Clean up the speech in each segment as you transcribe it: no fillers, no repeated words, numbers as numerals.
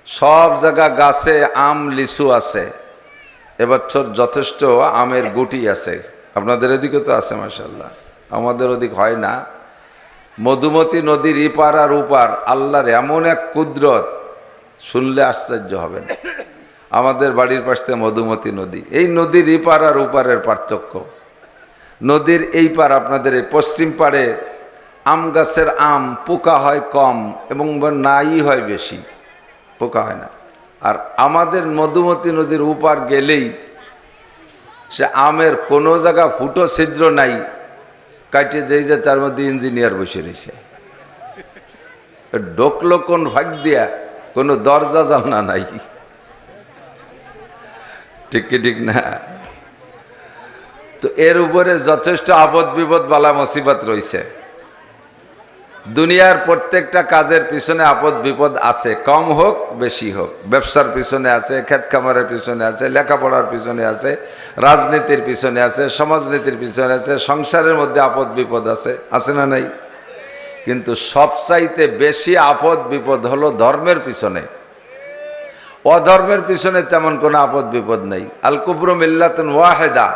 সব জায়গা গাছে আম লিচু আছে, এবছর যথেষ্ট আমের গুটি আছে। আপনাদের এদিকে তো আছে মাশাআল্লাহ, আমাদের ওদিক হয় না। মধুমতি নদীর ইপার আর উপার আল্লাহর এমন এক কুদরত, শুনলে আশ্চর্য হবেন। আমাদের বাড়ির পাশ থেকে মধুমতি নদী, এই নদীর ইপার আর উপারের পার্থক্য। নদীর এই পার আপনাদের এই পশ্চিম পাড়ে আম গাছের আম পোকা হয় কম এবং নাই হয় বেশি, পোকা হয় না। আর আমাদের মধুমতি নদীর উপার গেলেই সে আমের কোনো জায়গা ফুটো ছিদ্র নাই, কাটিয়ে দিয়ে যে তার মধ্যে ইঞ্জিনিয়ার বসে রয়েছে। ঢোকলো কোন ভাগ দিয়া, কোনো দরজা জানলা নাই। ঠিক কি ঠিক না? তো এর উপরে যথেষ্ট আপদ বিপদ বালা মুসিবত রয়েছে। দুনিয়ার প্রত্যেকটা কাজের পিছনে আপদ বিপদ আছে, কম হোক বেশি হোক। ব্যবসার পিছনে আছে, ক্ষেত খামারের পিছনে আছে, লেখাপড়ার পিছনে আছে, রাজনীতির পিছনে আছে, সমাজনীতির পিছনে আছে, সংসারের মধ্যে আপদ বিপদ আছে, আছে না নাই? কিন্তু সবচাইতে বেশি আপদ বিপদ হলো ধর্মের পিছনে। অধর্মের পিছনে তেমন কোনো আপদ বিপদ নেই। আল কুফরু মিল্লাতুন ওয়াহিদা,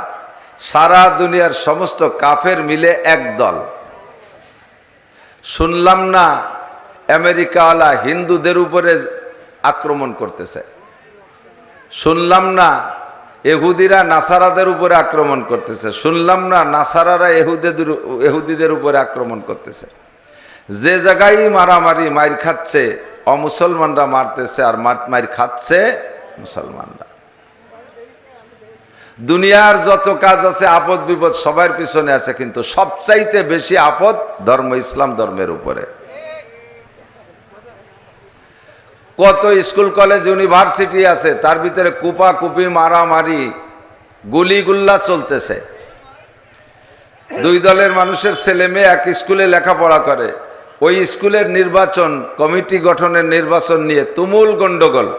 সারা দুনিয়ার সমস্ত কাফের মিলে এক দল। শুনলাম না আমেরিকাওয়ালা হিন্দুদের উপরে আক্রমণ করতেছে, শুনলাম না ইহুদিরা নাসারাদের উপরে আক্রমণ করতেছে, শুনলাম না নাসারারা ইহুদিদের উপরে আক্রমণ করতেছে। যে জায়গায় মারামারি মাইর খাচ্ছে অমুসলমানরা মারতেছে, আর মাইর খাচ্ছে মুসলমানরা। দুনিয়ার যত কাজ আছে আপদ বিপদ সবার পিছনে আছে, কিন্তু সবচাইতে বেশি আপদ ধর্ম ইসলাম ধর্মের উপরে। কত স্কুল কলেজ ইউনিভার্সিটি আছে, তার ভিতরে কুপাকুপি মারামারি গুলিগুল্লা চলতেছে। দুই দলের মানুষের ছেলে মেয়ে এক স্কুলে লেখাপড়া করে, ওই স্কুলের নির্বাচন কমিটি গঠনের নির্বাচন নিয়ে তুমুল গন্ডগোল।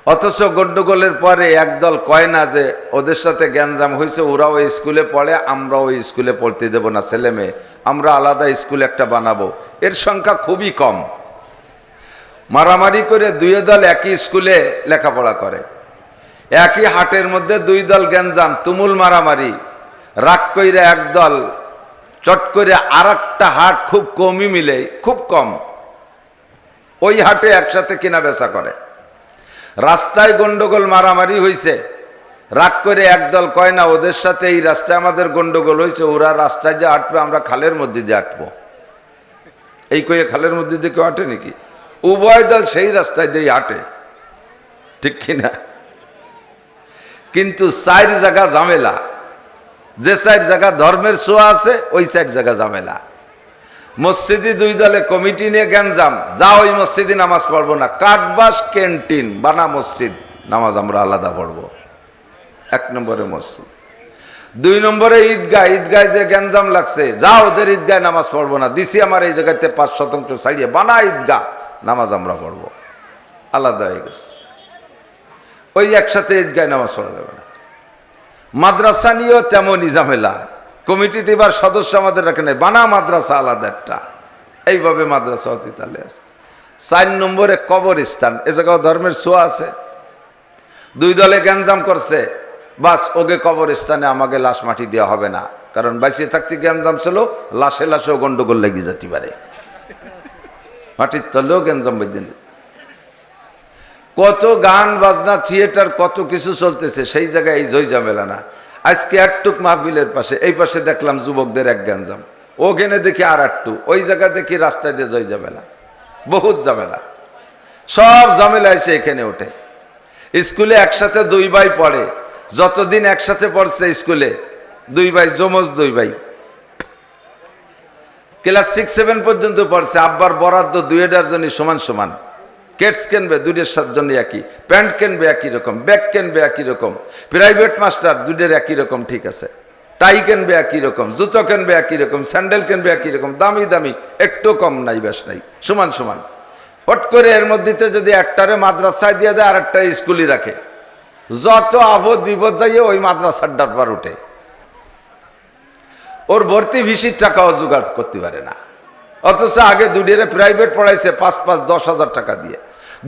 অথচ গন্ডগোলের পরে একদল কয় না যে ওদের সাথে গ্যাঞ্জাম হয়েছে, ওরা ওই স্কুলে পড়ে, আমরা ওই স্কুলে পড়তে দেব না ছেলে মেয়ে, আমরা আলাদা স্কুল একটা বানাবো। এর সংখ্যা খুবই কম। মারামারি করে দুই দল একই স্কুলে লেখাপড়া করে, একই হাটের মধ্যে দুই দল গ্যাঞ্জাম, তুমুল মারামারি। রাগ কইরে একদল চট করে আর একটা হাট খুব কমই মিলে, খুব কম, ওই হাটে একসাথে কেনা বেচা করে। রাস্তায় গন্ডগোল মারামারি হয়েছে, রাগ করে একদল কয় না ওদের সাথে এই রাস্তায় আমাদের গন্ডগোল হয়েছে, ওরা রাস্তায় যে আটবে আমরা খালের মধ্যে দিয়ে আটবো। এই কয়ে খালের মধ্যে দিয়ে কেউ আটে নাকি? উভয় দল সেই রাস্তায় দিয়ে আটে, ঠিক কিনা? কিন্তু চার জায়গা ঝামেলা, যে চার জায়গা ধর্মের ছোঁয়া আছে ওই চার জায়গা ঝামেলা। মসজিদে দুই দলে কমিটি নিয়ে গ্যাঞ্জাম, যা ওই মসজিদে নামাজ পড়বো না, কাঠবাস ক্যান্টিন বানা মসজিদ, নামাজ আমরা আলাদা পড়বো। এক নম্বরে মসজিদ। দুই নম্বরে ঈদগাহ, ঈদগায় যে গ্যাঞ্জাম লাগছে, যা ওদের ঈদগায় নামাজ পড়বো না, দিছি আমার এই জায়গাতে 5% ছাড়িয়ে বানা ঈদগাহ, নামাজ আমরা পড়বো। আলাদা হয়ে গেছে, ওই একসাথে ঈদগায় নামাজ পড়া যাবে না। মাদ্রাসা নিয়েও তেমনই ঝামেলা, কমিটিতে এবার সদস্য আমাদের রাখে নাই, বানা মাদ্রাসা আলাদা একটা, এইভাবে মাদ্রাসা অতীতালে আছে। 4 নম্বরে কবরস্থান, এ জায়গাও ধর্মের ছোঁয়া আছে। দুই দলে গ্যাঞ্জাম করছে, বাস ওকে কবরস্থানে আমাকে লাশ মাটি দেওয়া হবে না, কারণ বাঁচিয়ে থাকতে গ্যাঞ্জাম ছিল, লাশে লাশেও গন্ডগোল লেগে যেতে পারে, মাটির তলেও গ্যাঞ্জাম বেঁধে। কত গান বাজনা থিয়েটার কত কিছু চলতেছে, সেই জায়গায় এই জয় ঝামেলা না। আজকে একটুক মাহফিলের পাশে, এই পাশে দেখলাম যুবকদের এক গ্যাঞ্জাম, ওখানে দেখি আর একটু, ওই জায়গা দেখি রাস্তায় দিয়ে জয় ঝামেলা, বহুত ঝামেলা। সব ঝামেলা এসে এখানে ওঠে। স্কুলে একসাথে দুই ভাই পড়ে, যতদিন একসাথে পড়ছে স্কুলে, দুই ভাই যমজ, দুই ভাই ক্লাস 6-7 পর্যন্ত পড়ছে। আব্বার বরাদ্দ দুইটার জন্য সমান সমান, কেটস কিনবে দুইটার জন্য একই, প্যান্ট কিনবে একই রকম, ব্যাগ কিনবে একই রকম, প্রাইভেট মাস্টার দুইটার একই রকম, ঠিক আছে, টাই কিনবে একই রকম, জুতো কিনবে একই রকম, স্যান্ডেল কিনবে একই রকম, দামি দামি, একটু কম নাই বেশ নাই, সমান সমান। হট করে এর মধ্যে যদি একটারে মাদ্রাসায় দিয়ে দেয় আর একটা স্কুলই রাখে, যত আপদ বিপদ যাইয়ে ওই মাদ্রাসার ডারবার উঠে, ওর ভর্তি ভিসির টাকাও জোগাড় করতে পারে না। অথচ আগে দুটিরে প্রাইভেট পড়াইছে 5-5-10 হাজার টাকা দিয়ে,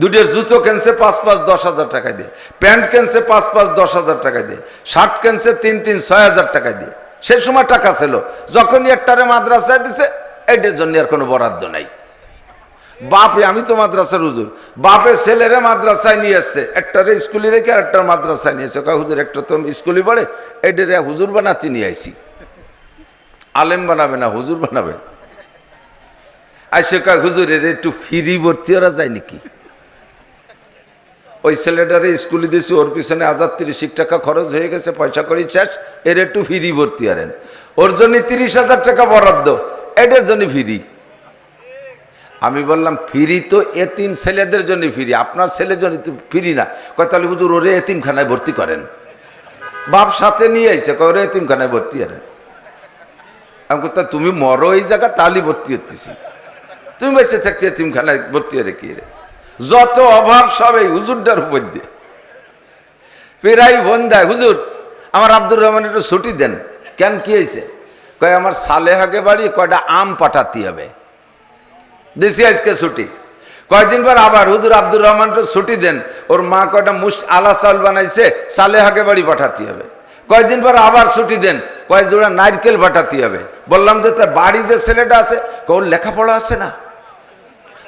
দুটোর জুতো কিনছে 5-5-10,000 টাকা দিয়ে, প্যান্ট কিনছে 5-5-10,000 টাকা দিয়ে, শার্ট কিনছে 3-6,000 টাকা দিয়ে। সেই সময় টাকা ছিল, যখনই একটারে মাদ্রাসায় দিছে এইটার জন্য আর কোনো বরাদ্দ নাই। বাপে, আমি তো মাদ্রাসার হুজুর, বাপে ছেলেরে মাদ্রাসায় নিয়ে আসছে, একটারে স্কুলে রেখে আর একটা মাদ্রাসায় নিয়ে এসে কয় হুজুর একটা তো স্কুলে পড়ে, এইটারে হুজুর বানাচ্ছি নিয়ে আইছি। আলেম বানাবে না, হুজুর বানাবে। আইসে কয় হুজুর এর একটু ফ্রি ভর্তি ওরা যায় নাকি? ওই ছেলেটারে স্কুলে দিয়েছি, ওর পিছনে 1030 টাকা খরচ হয়ে গেছে, পয়সা করি শেষ, এর একটু ফ্রি ভর্তি আরেন, ওর জন্য 30,000 টাকা বরাদ্দ, এটার জন্য ফ্রি। আমি বললাম ফ্রি তো এতিম ছেলেদের জন্য ফ্রি, আপনার ছেলের জন্য তো ফ্রি না। কয় তাহলে হুজুর ওরে এতিমখানায় ভর্তি করেন। বাপ সাথে নিয়ে আইসে, কয় ওরে এতিমখানায় ভর্তি আরেন। আমি কোথাও তুমি মরো এই জায়গা তাহলে ভর্তি হতেছি, তুমি বেঁচে থাকতে এতিমখানায় ভর্তি হয়ে কি রে? যত অভাব সব এই হুজুরটার উপর দিয়ে। পেরাই বোন দেয়, হুজুর আমার আব্দুর রহমান একটু ছুটি দেন। কেন, কি হয়েছে? কয় আমার সালেহাকে বাড়ি কয়টা আম পাঠাতে হবে, দেশি আজকে ছুটি। কয়েকদিন পর আবার হুজুর আব্দুর রহমান একটু ছুটি দেন, ওর মা কয়টা আলা চাউল বানাইছে, সালেহাকে বাড়ি পাঠাতে হবে। কয়েকদিন পর আবার ছুটি দেন, কয়েক জোড়া নারকেল পাঠাতে হবে। বললাম যে তার বাড়ি যে ছেলেটা আছে, ওর লেখাপড়া আছে না,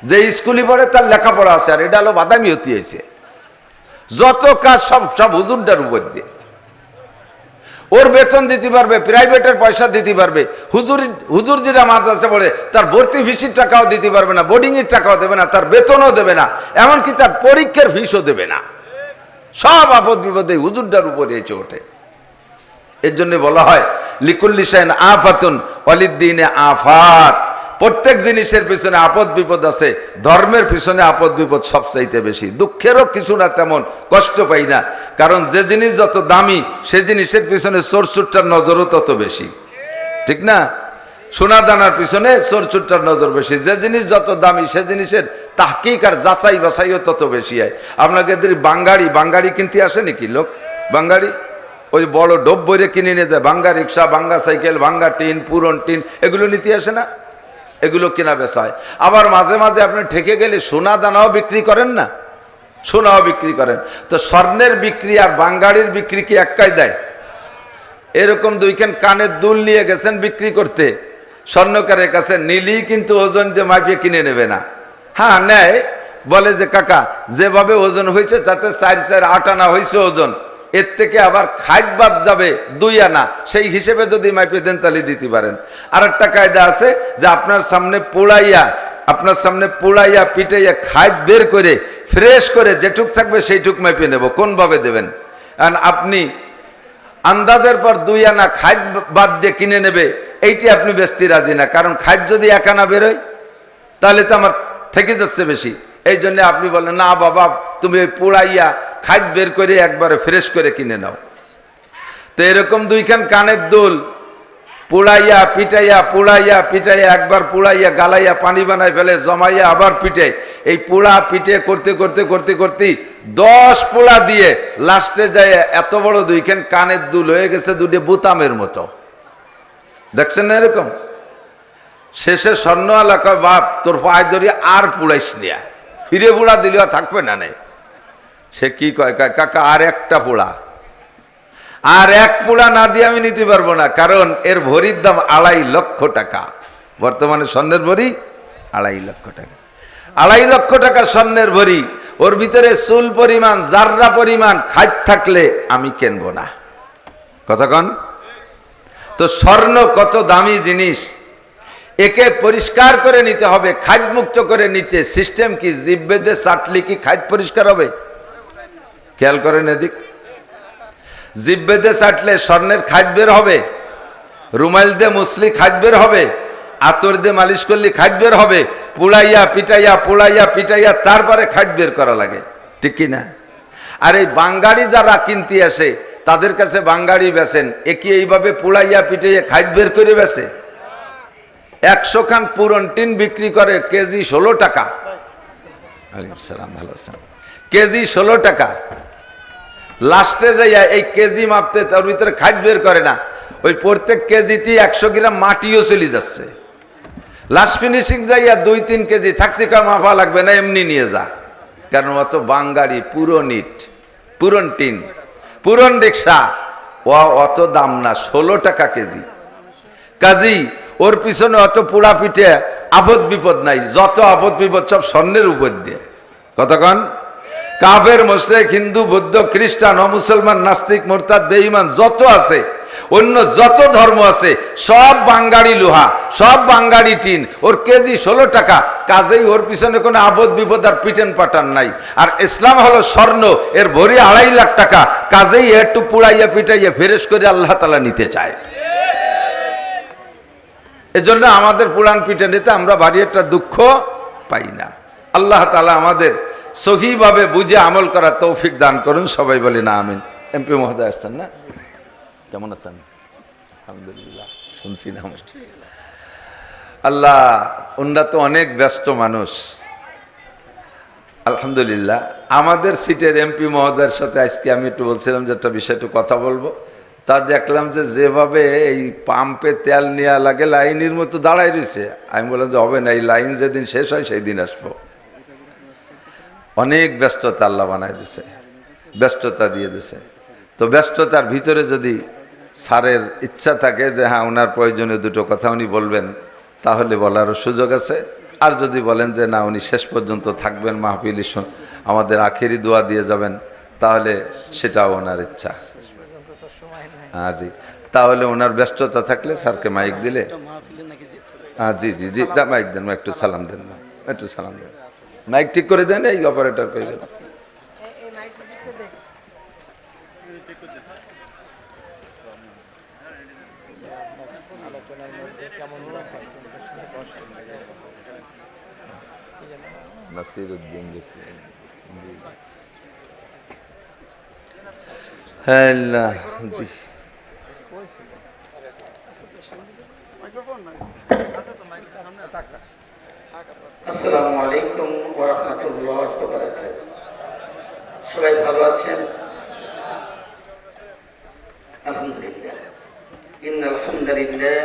যে স্কুলে পড়ে তার লেখাপড়া আছে, আর এটা হলো বাদামি হতে হয়েছে। যত কাজ সব সব হুজুরটার উপর দিয়ে। ওর বেতন দিতে পারবে, প্রাইভেটের পয়সা দিতে পারবে, হুজুর যেটা মাদ্রাসা পড়ে তার ভর্তি ফিসির টাকাও দিতে পারবে না, বোর্ডিং এর টাকাও দেবে না, তার বেতনও দেবে না, এমনকি তার পরীক্ষার ফিসও দেবে না। সব আপদ বিপদে হুজুরটার উপরে এসে ওঠে। এর জন্য বলা হয় লিকুল্লি শাইন আফাতুন ওয়ালিদ্দিনে আফাত। প্রত্যেক জিনিসের পিছনে আপদ বিপদ আছে, ধর্মের পিছনে আপদ বিপদ সবচাইতে বেশি। দুঃখেরও কিছু না তেমন, কষ্ট পাই না, কারণ যে জিনিস যত দামি সে জিনিসের পিছনে চোরচুট্টার নজরও তত বেশি, ঠিক না? সোনা দানার পিছনে চোরচুট্টার নজর বেশি। যে জিনিস যত দামি সে জিনিসের তাহকিক আর যাচাই বাছাইও তত বেশি হয়। আপনাকে বাঙ্গাড়ি কিনতে আসে নাকি লোক? বাঙ্গাড়ি ওই বড় ডোব বইরে কিনে নিয়ে যায়, ভাঙ্গা রিক্সা, ভাঙ্গা সাইকেল, ভাঙ্গা টিন, পুরন টিন, এগুলো নিতে আসে না? এগুলো কেনা বেচা হয়। আবার মাঝে মাঝে আপনি ঠেকে গেলে সোনা দানাও বিক্রি করেন না, সোনাও বিক্রি করেন। তো স্বর্ণের বিক্রি আর বাঙ্গাড়ির বিক্রি কি এক কায়দায়? এরকম দুইখান কানের দুল নিয়ে গেছেন বিক্রি করতে, স্বর্ণকারের কাছে নিলেই কিন্তু ওজন দিয়ে মাপিয়ে কিনে নেবে না। হ্যাঁ নেয়, বলে যে কাকা যেভাবে ওজন হয়েছে তাতে 4-8 আনা হয়েছে ওজন, এর থেকে আবার খাদ্য বাদ যাবে 2 আনা, সেই হিসেবে যদি মাইপে দেন তাহলে দিতে পারেন। আর একটা কায়দা আছে যে আপনার সামনে পোড়াইয়া পিটাইয়া খাদ্য বের করে ফ্রেশ করে যেটুক থাকবে সেইটুক মাইপে নেব, কোনভাবে দেবেন? আর আপনি আন্দাজের পর 2 আনা খাদ্য বাদ দিয়ে কিনে নেবে, এইটি আপনি বেচতে রাজি না, কারণ খাদ্য যদি 1 আনা বেরোয় তাহলে তো আমার থেকে যাচ্ছে বেশি। এই জন্য আপনি বলেন না বাবা তুমি ওই পোড়াইয়া খাদ্য বের করে একবারে ফ্রেশ করে কিনে নাও। তো এরকম দুইখান কানের দুল পোড়াইয়া পিটাইয়া একবার পোড়াইয়া গালাইয়া পানি বানায় ফেলে, জমাইয়া আবার পিটে, এই পোড়া পিটে করতে 10 পোড়া দিয়ে লাস্টে যায় এত বড় দুইখান কানের দুল হয়ে গেছে 2 বোতামের মতো। দেখছেন না এরকম? শেষে স্বর্ণওয়ালা কয় বাপ তোর পায়ে ধরি আর পুড়াইস নিয়া, ফিরে পোড়া দিলেও থাকবে না। সে কি কয়, কাকা আর একটা পোড়া, আর 1 পোড়া না দিয়ে আমি নিতে পারবো না, কারণ এর ভরির দাম 2.5 লক্ষ টাকা। বর্তমানে স্বর্ণের ভরি 2.5 লক্ষ টাকা। 2.5 লক্ষ টাকা স্বর্ণের ভরি, ওর ভিতরে চুল পরিমাণ জাররা পরিমাণ খাদ্য থাকলে আমি কিনবো না। কথা কন? তো স্বর্ণ কত দামি জিনিস, একে পরিষ্কার করে নিতে হবে, খাদ্য মুক্ত করে নিতে সিস্টেম কি? জিভ বেঁধে চাটলে কি খাদ্য পরিষ্কার হবে? খেয়াল করেন এদিক, জিভ বেঁধে চাটলে স্বর্ণের খাদ্য বের হবে? রুমাইল দিয়ে মুসলি খাদ্য বের হবে? আতর দিয়ে মালিশ করলে খাদ্য বের হবে? পোড়াইয়া পিটাইয়া তারপরে খাদ্য বের করা লাগে, ঠিক কি না? আর এই বাঙ্গাড়ি যারা কিনতে আসে তাদের কাছে বাঙ্গাড়ি বেচেন, এ কি এইভাবে পোড়াইয়া পিটাইয়া খাদ্য বের করে বেচে? 100 খান পুরন টিন বিক্রি করে কেজি 16 টাকা। ভালো আছেন? কেজি 16 টাকা। লাস্টে যাইয়া এই কেজি মাপতে তার ভিতরে খাদ্য বের করে না, ওই প্রত্যেক কেজিতে 100 গ্রাম মাটিও চলে যাচ্ছে। লাস্ট ফিনিশিং যাইয়া 2-3 কেজি থাকতে মাপা লাগবে না, এমনি নিয়ে যা। কারণ অত বাঙ্গারি পুরন ইট, পুরন টিন, পুরন রিক্সা, ও অত দাম না, 16 টাকা কেজি। কাজী ওর পিছনে অত পোড়া পিঠে আপদ বিপদ নাই, যত আপদ বিপদ সব স্বর্ণের উপর দিয়ে। কতক্ষণ কাফের, মুশরিক, হিন্দু, বৌদ্ধ, খ্রিস্টান, অমুসলমান, নাস্তিক, মুরতাদ, বেঈমান যত আছে, অন্য যত ধর্ম আছে, সব বাঙ্গারি লোহা, সব বাঙ্গারি টিন, ওর কেজি 16 টাকা। কাজেই ওর পিছনে কোনো আপদ বিপদ আর পিটেন পাটান নাই। আর ইসলাম হলো স্বর্ণ, এর ভরি 2.5 লাখ টাকা। কাজেই একটু পুড়াইয়া পিটাইয়া ফেরেশ করে আল্লাহ তাআলা নিতে চায়। এজন্য আমাদের পুরাণ পিঠে নিতে আমরা ভারী একটা দুঃখ পাই না। আল্লাহ তাআলা আমাদের সহিভাবে বুঝে আমল করার তৌফিক দান করুন। সবাই বলি না আমিন। এমপি মহোদয় আসছেন না? কেমন আছেন? আলহামদুলিল্লাহ, শুনছি না। আল্লাহ, ওনারা তো অনেক ব্যস্ত মানুষ। আলহামদুলিল্লাহ, আমাদের সিটের এমপি মহোদয়ের সাথে আজকে আমি একটু বলছিলাম যে একটা বিষয় একটু কথা বলবো। তা দেখলাম যে যেভাবে এই পাম্পে তেল নেওয়া লাগে লাইনের মতো দাঁড়াই রয়েছে। আমি বললাম যে হবে না, এই লাইন যেদিন শেষ হয় সেই দিন আসবো। অনেক ব্যস্ততা আল্লাহ বানায় দিছে, ব্যস্ততা দিয়ে দিছে। তো ব্যস্ততার ভিতরে যদি স্যারের ইচ্ছা থাকে যে হ্যাঁ ওনার প্রয়োজনীয় দুটো কথা উনি বলবেন, তাহলে বলারও সুযোগ আছে। আর যদি বলেন যে না উনি শেষ পর্যন্ত থাকবেন, মাহফিল আমাদের আখেরি দোয়া দিয়ে যাবেন, তাহলে সেটাও ওনার ইচ্ছা। হ্যাঁ জি, তাহলে ওনার ব্যস্ততা থাকলে স্যারকে মাইক দিলে, হ্যাঁ জি জি জি, মাইক দেন, একটু সালাম দেন, একটু সালাম দেন, মাইক ঠিক করে দেন। এই অপারেটর পেয়ে গেল। নাসিরউদ্দিন হ্যাঁ জি। আসসালামু আলাইকুম ওয়া রাহমাতুল্লাহি ওয়া বারাকাতুহু। সবাই ভালো আছেন? আলহামদুলিল্লাহ। ইন্নাল হামদুলিল্লাহ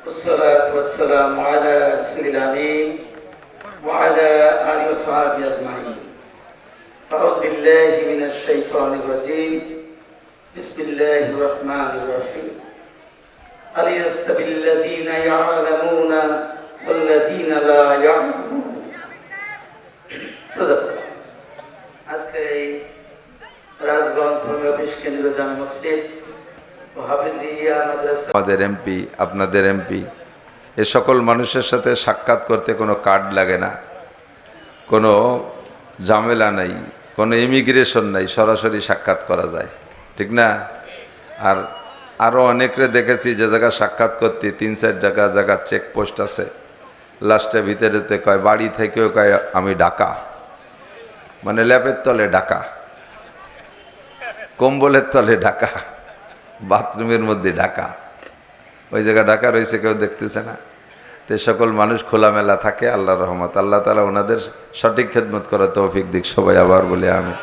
ওয়াসসালাতু ওয়াসসালামু আলা রাসূলিল আমিন ওয়া আলা আলিহি ওয়া সাহবিহি আজমাইন। আউযু বিল্লাহি মিনাশ শাইতানির রাজীম। বিসমিল্লাহির রাহমানির রাহিম। আলিয়াস্তাবিল্লাযীনা ইয়া'লামুনা والذين لا يعلمون। আজকে এই রাজগঞ্জ ধর্মীয় অফিস কেন্দ্রীয় জামে মসজিদ ও হাফিজিয়া মাদ্রাসা, আমাদের এমপি, আপনাদের এমপি, এ সকল মানুষের সাথে সাক্ষাৎ করতে কোনো কার্ড লাগে না, কোনো ঝামেলা নাই, কোনো ইমিগ্রেশন নাই, সরাসরি সাক্ষাৎ করা যায়, ঠিক না? আর আরও অনেকরে দেখেছি যে জায়গা সাক্ষাৎ করতে 3-4 জায়গা চেকপোস্ট আছে। লাস্টে ভিতরেতে কয় বাড়ি থেকেও কয় আমি ঢাকা, মানে ল্যাপের তলে ঢাকা, কম্বলের তলে ঢাকা, বাথরুমের মধ্যে ঢাকা, ওই জায়গা ঢাকা রয়েছে, কেউ দেখতেছে না। তো সকল মানুষ খোলামেলা থাকে, আল্লাহর রহমত। আল্লাহ তাআলা ওনাদের সঠিক খেদমত করার তৌফিক দিক। সবাই আবার বলে আমি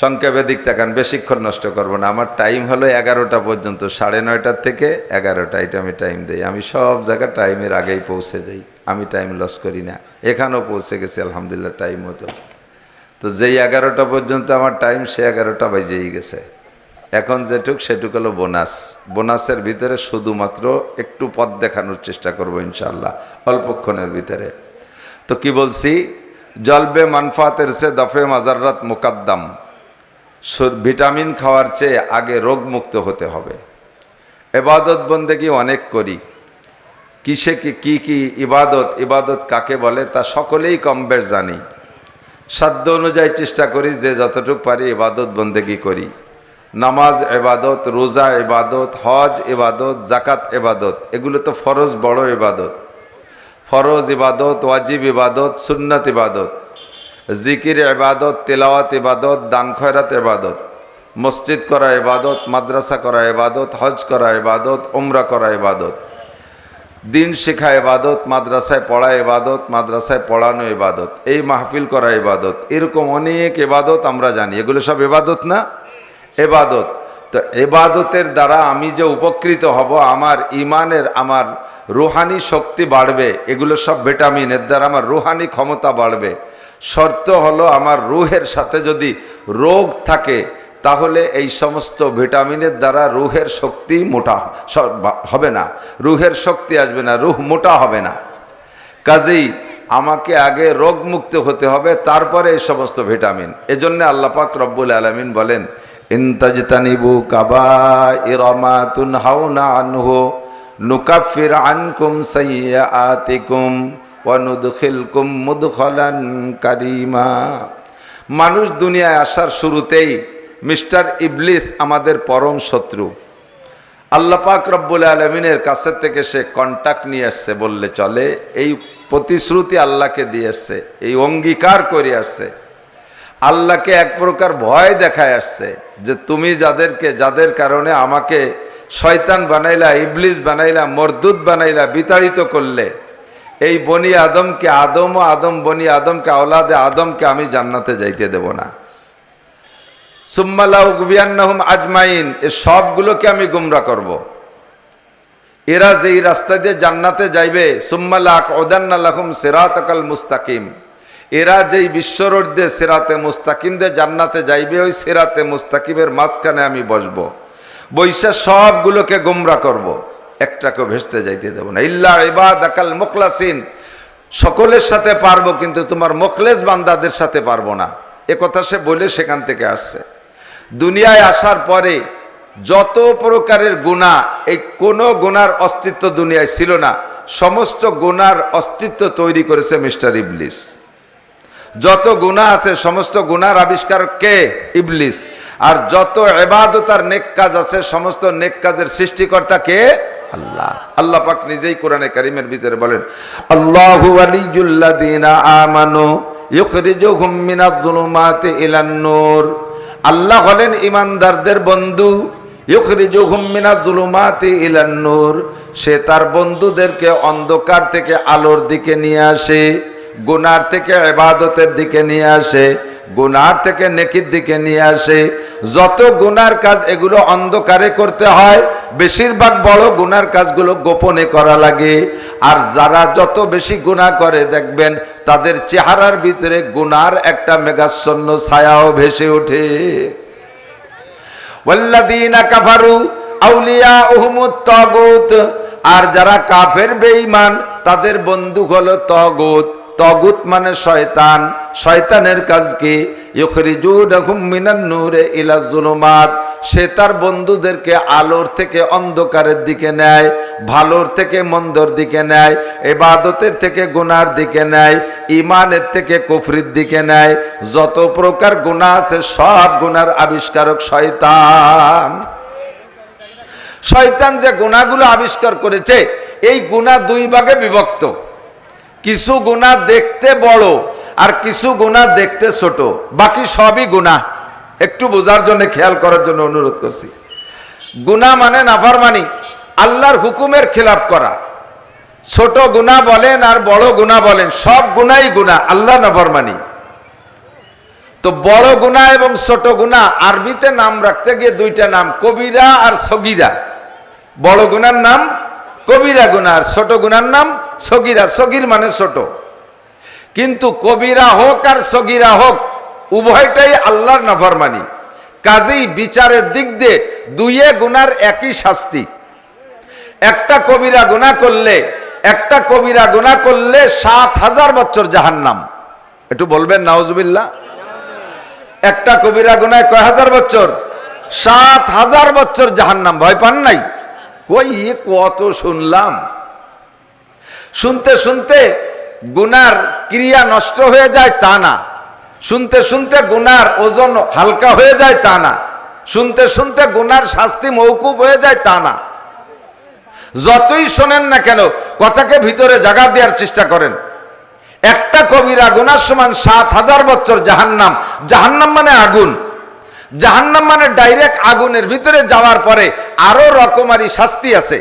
সংক্ষেপে দিক তাকান, বেশিক্ষণ নষ্ট করবো না। আমার টাইম হলো 11টা পর্যন্ত, 9:30 থেকে 11টা, এটা আমি টাইম দিই। আমি সব জায়গায় টাইমের আগেই পৌঁছে যাই, আমি টাইম লস করি না। এখানেও পৌঁছে গেছি আলহামদুলিল্লাহ টাইম মতো। তো যেই 11টা পর্যন্ত আমার টাইম, সে 11টা বাজেই গেছে। এখন যেটুক সেটুক হলো বোনাস। বোনাসের ভিতরে শুধুমাত্র একটু পথ দেখানোর চেষ্টা করবো ইনশাআল্লাহ অল্পক্ষণের ভিতরে। তো কি বলছি, জলবে মানফাতের সে দফে মাজাররাত মুকাদ্দাম। ভিটামিন খাওয়ার চেয়ে আগে রোগ মুক্ত হতে হবে। ইবাদত বন্দেগী অনেক করি, কিসে কি কি ইবাদত কাকে বলে তা সকলেই কম বেশ জানি। সাধ্য অনুযায়ী চেষ্টা করি যে যতটুকু পারি ইবাদত বন্দেগী করি। নামাজ ইবাদত, রোজা ইবাদত, হজ ইবাদত, জাকাত ইবাদত, এগুলো তো ফরজ বড় ইবাদত। ফরজ ইবাদত, ওয়াজিব ইবাদত, সুন্নাত ইবাদত, জিকির ইবাদত, তেলাওয়াত ইবাদত, দান খয়রাত ইবাদত, মসজিদ করা ইবাদত, মাদ্রাসা করা ইবাদত, হজ করা ইবাদত, উমরা করা ইবাদত, দিন শেখা ইবাদত, মাদ্রাসায় পড়া ইবাদত, মাদ্রাসায় পড়ানো ইবাদত, এই মাহফিল করা ইবাদত, এরকম অনেক ইবাদত আমরা জানি। এগুলো সব ইবাদত না? ইবাদত। তো ইবাদতের দ্বারা আমি যে উপকৃত হব, আমার ইমানের, আমার রুহানি শক্তি বাড়বে, এগুলো সব ভিটামিন। এর দ্বারা আমার রুহানি ক্ষমতা বাড়বে, শর্ত হলো আমার রুহের সাথে যদি রোগ থাকে তাহলে এই সমস্ত ভিটামিনের দ্বারা রুহের শক্তি মোটা হবে না, রুহের শক্তি আসবে না, রুহ মোটা হবে না। কাজেই আমাকে আগে রোগ মুক্ত হতে হবে, তারপরে এই সমস্ত ভিটামিন। এজন্য আল্লাহ পাক রব্বুল আলামিন বলেন, ইনতাজতানিবু কাবাইরা মা তুনহাউনা আনহু নুকাফির আনকুম সাইয়্যাতিকুম ওয়া নুদখিলকুম মুদখালান কারীমা। মানুষ দুনিয়ায় আসার শুরুতেই মিস্টার ইবলিস আমাদের পরম শত্রু। আল্লাহ পাক রব্বুল আলামিনের কাছে থেকে সে কন্টাক্ট নিয়ে আসছে বললে চলে, এই প্রতিশ্রুতি আল্লাহকে দিয়ে আসছে, এই অঙ্গীকার করে আসছে, আল্লাহকে এক প্রকার ভয় দেখায় আসছে যে তুমি যাদের কারণে আমাকে শয়তান বানাইলা, ইবলিস বানাইলা, মরদুদ বানাইলা, বিতাড়িত করলে, এই বনি আদমকে বনি আদমকে আওলাদে আদমকে আমি জান্নাতে যাইতে দেব না। সুম্মা লাউগবিয়ান্নাহুম আজমাইন, এ সবগুলোকে আমি গুমরা করব। এরা যেই রাস্তা দিয়ে জান্নাতে যাইবে, সুম্মা লাকউদান্না লাহুম সিরাতাকাল মুস্তাকিম, এরা যেই বিশ্বরোড দিয়ে সিরাতে মুস্তাকিম দিয়ে জান্নাতে যাইবে, ওই সিরাতে মুস্তাকিমের মাঝখানে আমি বসবো, বৈশা সবগুলোকে গুমরা করব, একটাকে ভেস্তে যাইতে দেব না। ইল্লা ইবাদাকাল মুখলাসিন, সকলের সাথে পারবো কিন্তু তোমার মুখলেস বান্দাদের সাথে পারবো না। এ কথা সে বলে সেখান থেকে আসছে। দুনিয়ায় আসার পরে যত প্রকারের গুনাহ, এই কোনো গুনার অস্তিত্ব দুনিয়ায় ছিল না, সমস্ত গুনার অস্তিত্ব তৈরি করেছে মিস্টার ইবলিস। যত গুনাহ আছে সমস্ত গুনার আবিষ্কার কে? ইবলিস। আর যত ইবাদত আর নেক কাজ আছে সমস্ত নেক কাজের সৃষ্টিকর্তা কে? আল্লাহ। আল্লাহ পাক নিজেই কোরআনে কারীমের ভিতরে বলেন, আল্লাহু ওয়ালিয়ুল্লাযীনা আমানু ইউখরিজুহুম মিনাজ-যুলুমাতি ইলান-নূর। আল্লাহ হলেন ইমানদারদের বন্ধু। ইউখরিজুহুম মিনাজ-যুলুমাতি ইলান-নূর, সে তার বন্ধুদেরকে অন্ধকার থেকে আলোর দিকে নিয়ে আসে, গুনার থেকে ইবাদতের দিকে নিয়ে আসে, গুনার থেকে নেকির দিকে নিয়ে আসে। যত গুনার কাজ এগুলো অন্ধকারে করতে হয়, বেশিরভাগ বড় গুনার কাজগুলো গোপনে করা লাগে। আর যারা যত বেশি গুনাহ করে দেখবেন তাদের চেহারার ভিতরে গুনার একটা মেঘাচ্ছন্ন ছায়াও ভেসে ওঠে। ওয়াল্লাযীনা কাফারু আউলিয়াউহুমুত তাগুত, আর যারা কাফের বেঈমান তাদের বন্ধু হলো তাগুত। তাগুত মানে শয়তান। শয়তানের কাজ কি? ইউখরিজুনাহুম মিনান নূরে ইলাজ যুলুমাত, সে তার বন্ধুদেরকে আলোর থেকে অন্ধকারের দিকে নেয়, ভালোর থেকে মন্দর দিকে নেয়, ইবাদতের থেকে গুনার দিকে নেয়, ঈমানের থেকে কুফরির দিকে নেয়। যত প্রকার গুনাহ আছে সব গুনার আবিষ্কারক শয়তান। শয়তান যে গুনাহগুলো আবিষ্কার করেছে, এই গুনাহ দুই ভাগে বিভক্ত। কিছু গুনাহ দেখতে বড় আর কিছু গুনাহ দেখতে ছোট, বাকি সবই গুনাহ। একটু বোঝার জন্য, খেয়াল করার জন্য অনুরোধ করছি। গুনাহ মানে নাফরমানি, আল্লাহর হুকুমের খেলাপ করা। ছোট গুনাহ বলেন আর বড় গুনাহ বলেন, সব গুনাহই গুনাহ, আল্লাহ নাফরমানি। তো বড় গুনাহ এবং ছোট গুনাহ আরবিতে নাম রাখতে গিয়ে দুইটা নাম, কবিরা আর সগীরা। বড় গুনার নাম কবিরা গুনাহ আর ছোট গুনার নাম সগীরা। সগীর মানে ছোট। কিন্তু কবিরা হোক আর সগীরা হোক, উভয়টাই আল্লাহর নাফরমানি। কাজেই বিচারের দিক দিয়ে দুইয়ে গুনার একই শাস্তি। একটা কবিরা গুনাহ করলে ৭,০০০ বছর জাহান্নাম। একটু বলবেন নাউজুবিল্লাহ। একটা কবিরা গুনাহ কয় হাজার বছর? ৭,০০০ বছর জাহান্নাম। ভয় পান নাই? ওই কত শুনলাম। শুনতে শুনতে গুনার ক্রিয়া নষ্ট হয়ে যায় তা না, শুনতে শুনতে গুনার ওজন হালকা হয়ে যায় তা না, শুনতে শুনতে গুনার শাস্তি মওকুফ হয়ে যায় তা না। যতই শোনেন না কেন কথাকে ভিতরে জায়গা দেওয়ার চেষ্টা করেন। একটা কবিরা গুনার সমান ৭,০০০ বছর জাহান্নাম। জাহান্নাম মানে আগুন। জাহান্নাম মানে ডাইরেক্ট আগুনের ভিতরে যাওয়ার পরে আরো রকমারি শাস্তি আছে।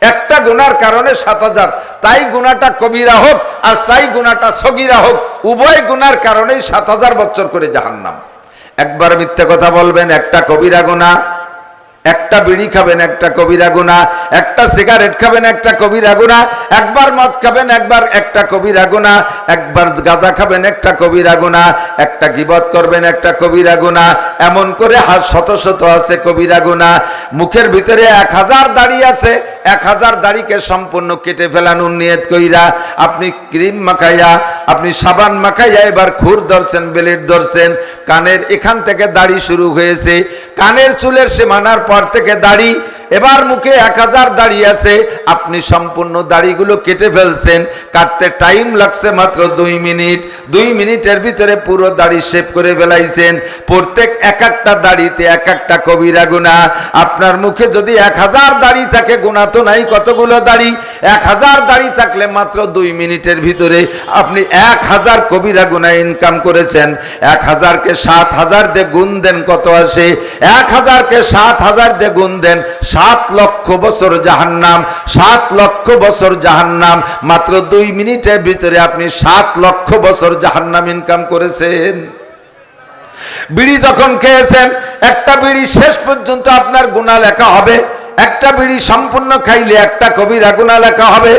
একটা গুনার কারণে ৭,০০০, তাই গুনাটা কবিরা হোক আর তাই গুনাটা সগীরা হোক, উভয় গুনার কারণেই ৭,০০০ বছর করে জাহান্নাম। একবার মিথ্যে কথা বলবেন, একটা কবিরা গুনাহ একটা বিড়ি খাবেন একটা কবিরা গুনাহ, একটা সিগারেট খাবেন একটা কবিরা গুনাহ, একবার মদ খাবেন একবার একটা কবিরা গুনাহ, একবার গাঁজা খাবেন একটা কবিরা গুনাহ, একটা গীবত করবেন একটা কবিরা গুনাহ, এমন করে শত শত আছে কবিরা গুনাহ। মুখের ভিতরে 1000 দাড়ি আছে, 1000 দাড়িকে সম্পূর্ণ কেটে ফেলানোর নিয়ত কইরা আপনি ক্রিম মাখাইয়া, আপনি সাবান মাখাইয়া এবার খুর ধরছেন, বেলেট ধরছেন, কানের এখান থেকে দাড়ি শুরু হয়েছে, কানের চুলের সীমানার পর থেকে দাড়ি, এবার মুখে 1000 দাড়ি আছে, আপনি সম্পূর্ণ দাড়িগুলো কেটে ফেলছেন। কাটতে টাইম লাগছে মাত্র 2 মিনিট, 2 মিনিটের ভিতরে পুরো দাড়ি শেভ করে ফেলাইছেন। প্রত্যেক এক একটা দাড়িতে এক একটা কবিরা গুনাহ। আপনার মুখে যদি 1000 দাড়ি থাকে, গুনাহ তো নাই কতগুলো দাড়ি, 1000 দাড়ি থাকলে মাত্র 2 মিনিটের ভিতরে আপনি 1000 কবিরা গুনাহ ইনকাম করেছেন। 1000কে 7000 দিয়ে গুণ দেন, কত আসে? 1000কে 7000 দিয়ে গুণ দেন, 7 লক্ষ বছর জাহান্নাম, 7 লক্ষ বছর জাহান্নাম। মাত্র 2 মিনিটের ভিতরে আপনি 7 লক্ষ বছর জাহান্নাম ইনকাম করেছেন। বিড়ি যখন খেয়েছেন, একটা বিড়ি শেষ পর্যন্ত আপনার গুনাহ লেখা হবে, একটা বিড়ি সম্পূর্ণ খাইলে একটা কবিরা গুনাহ লেখা হবে।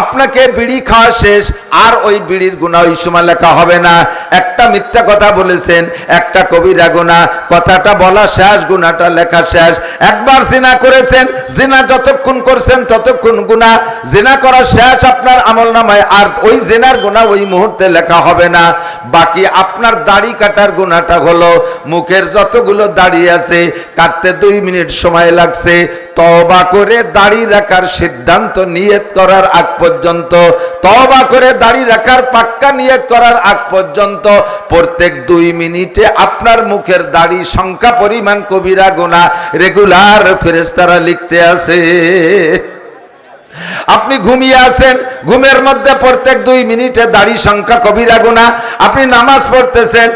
আপনাকে বিড়ি খাওয়া শেষ, আর ওই বিড়ির গুনাহ ওই সময় লেখা হবে না। একটা মিথ্যা কথা বলেছেন, একটা কবিরা গুনাহ, কথাটা বলা শেষ, গুনাহটা লেখা শেষ। একবার জিনা করেছেন, জিনা যতক্ষণ করছেন ততক্ষণ গুনাহ, জিনা করা শেষ আপনার আমলনামায়, আর ওই জিনার গুনাহ ওই মুহূর্তে লেখা হবে না। বাকি আপনার দাড়ি কাটার গুনাহটা হলো, মুখের যতগুলো দাড়ি আছে কাটতে 2 মিনিট সময় লাগছে, তওবা করে দাড়ি রাখার সিদ্ধান্ত নিয়ত করার আগ পর্যন্ত, তওবা করে দাড়ি রাখার পাক্কা নিয়ত করার আগ পর্যন্ত প্রত্যেক 2 মিনিটে আপনার মুখের দাড়ি সংখ্যা পরিমাণ কবিরা গুনাহ রেগুলার ফেরেশতারা লিখতে আছে। আপনি ঘুমিয়ে আছেন, ঘুমের মধ্যে প্রত্যেক 2 মিনিটে দাড়ি সংখ্যা কবিরা গুনাহ। আপনি নামাজ পড়তেছেন,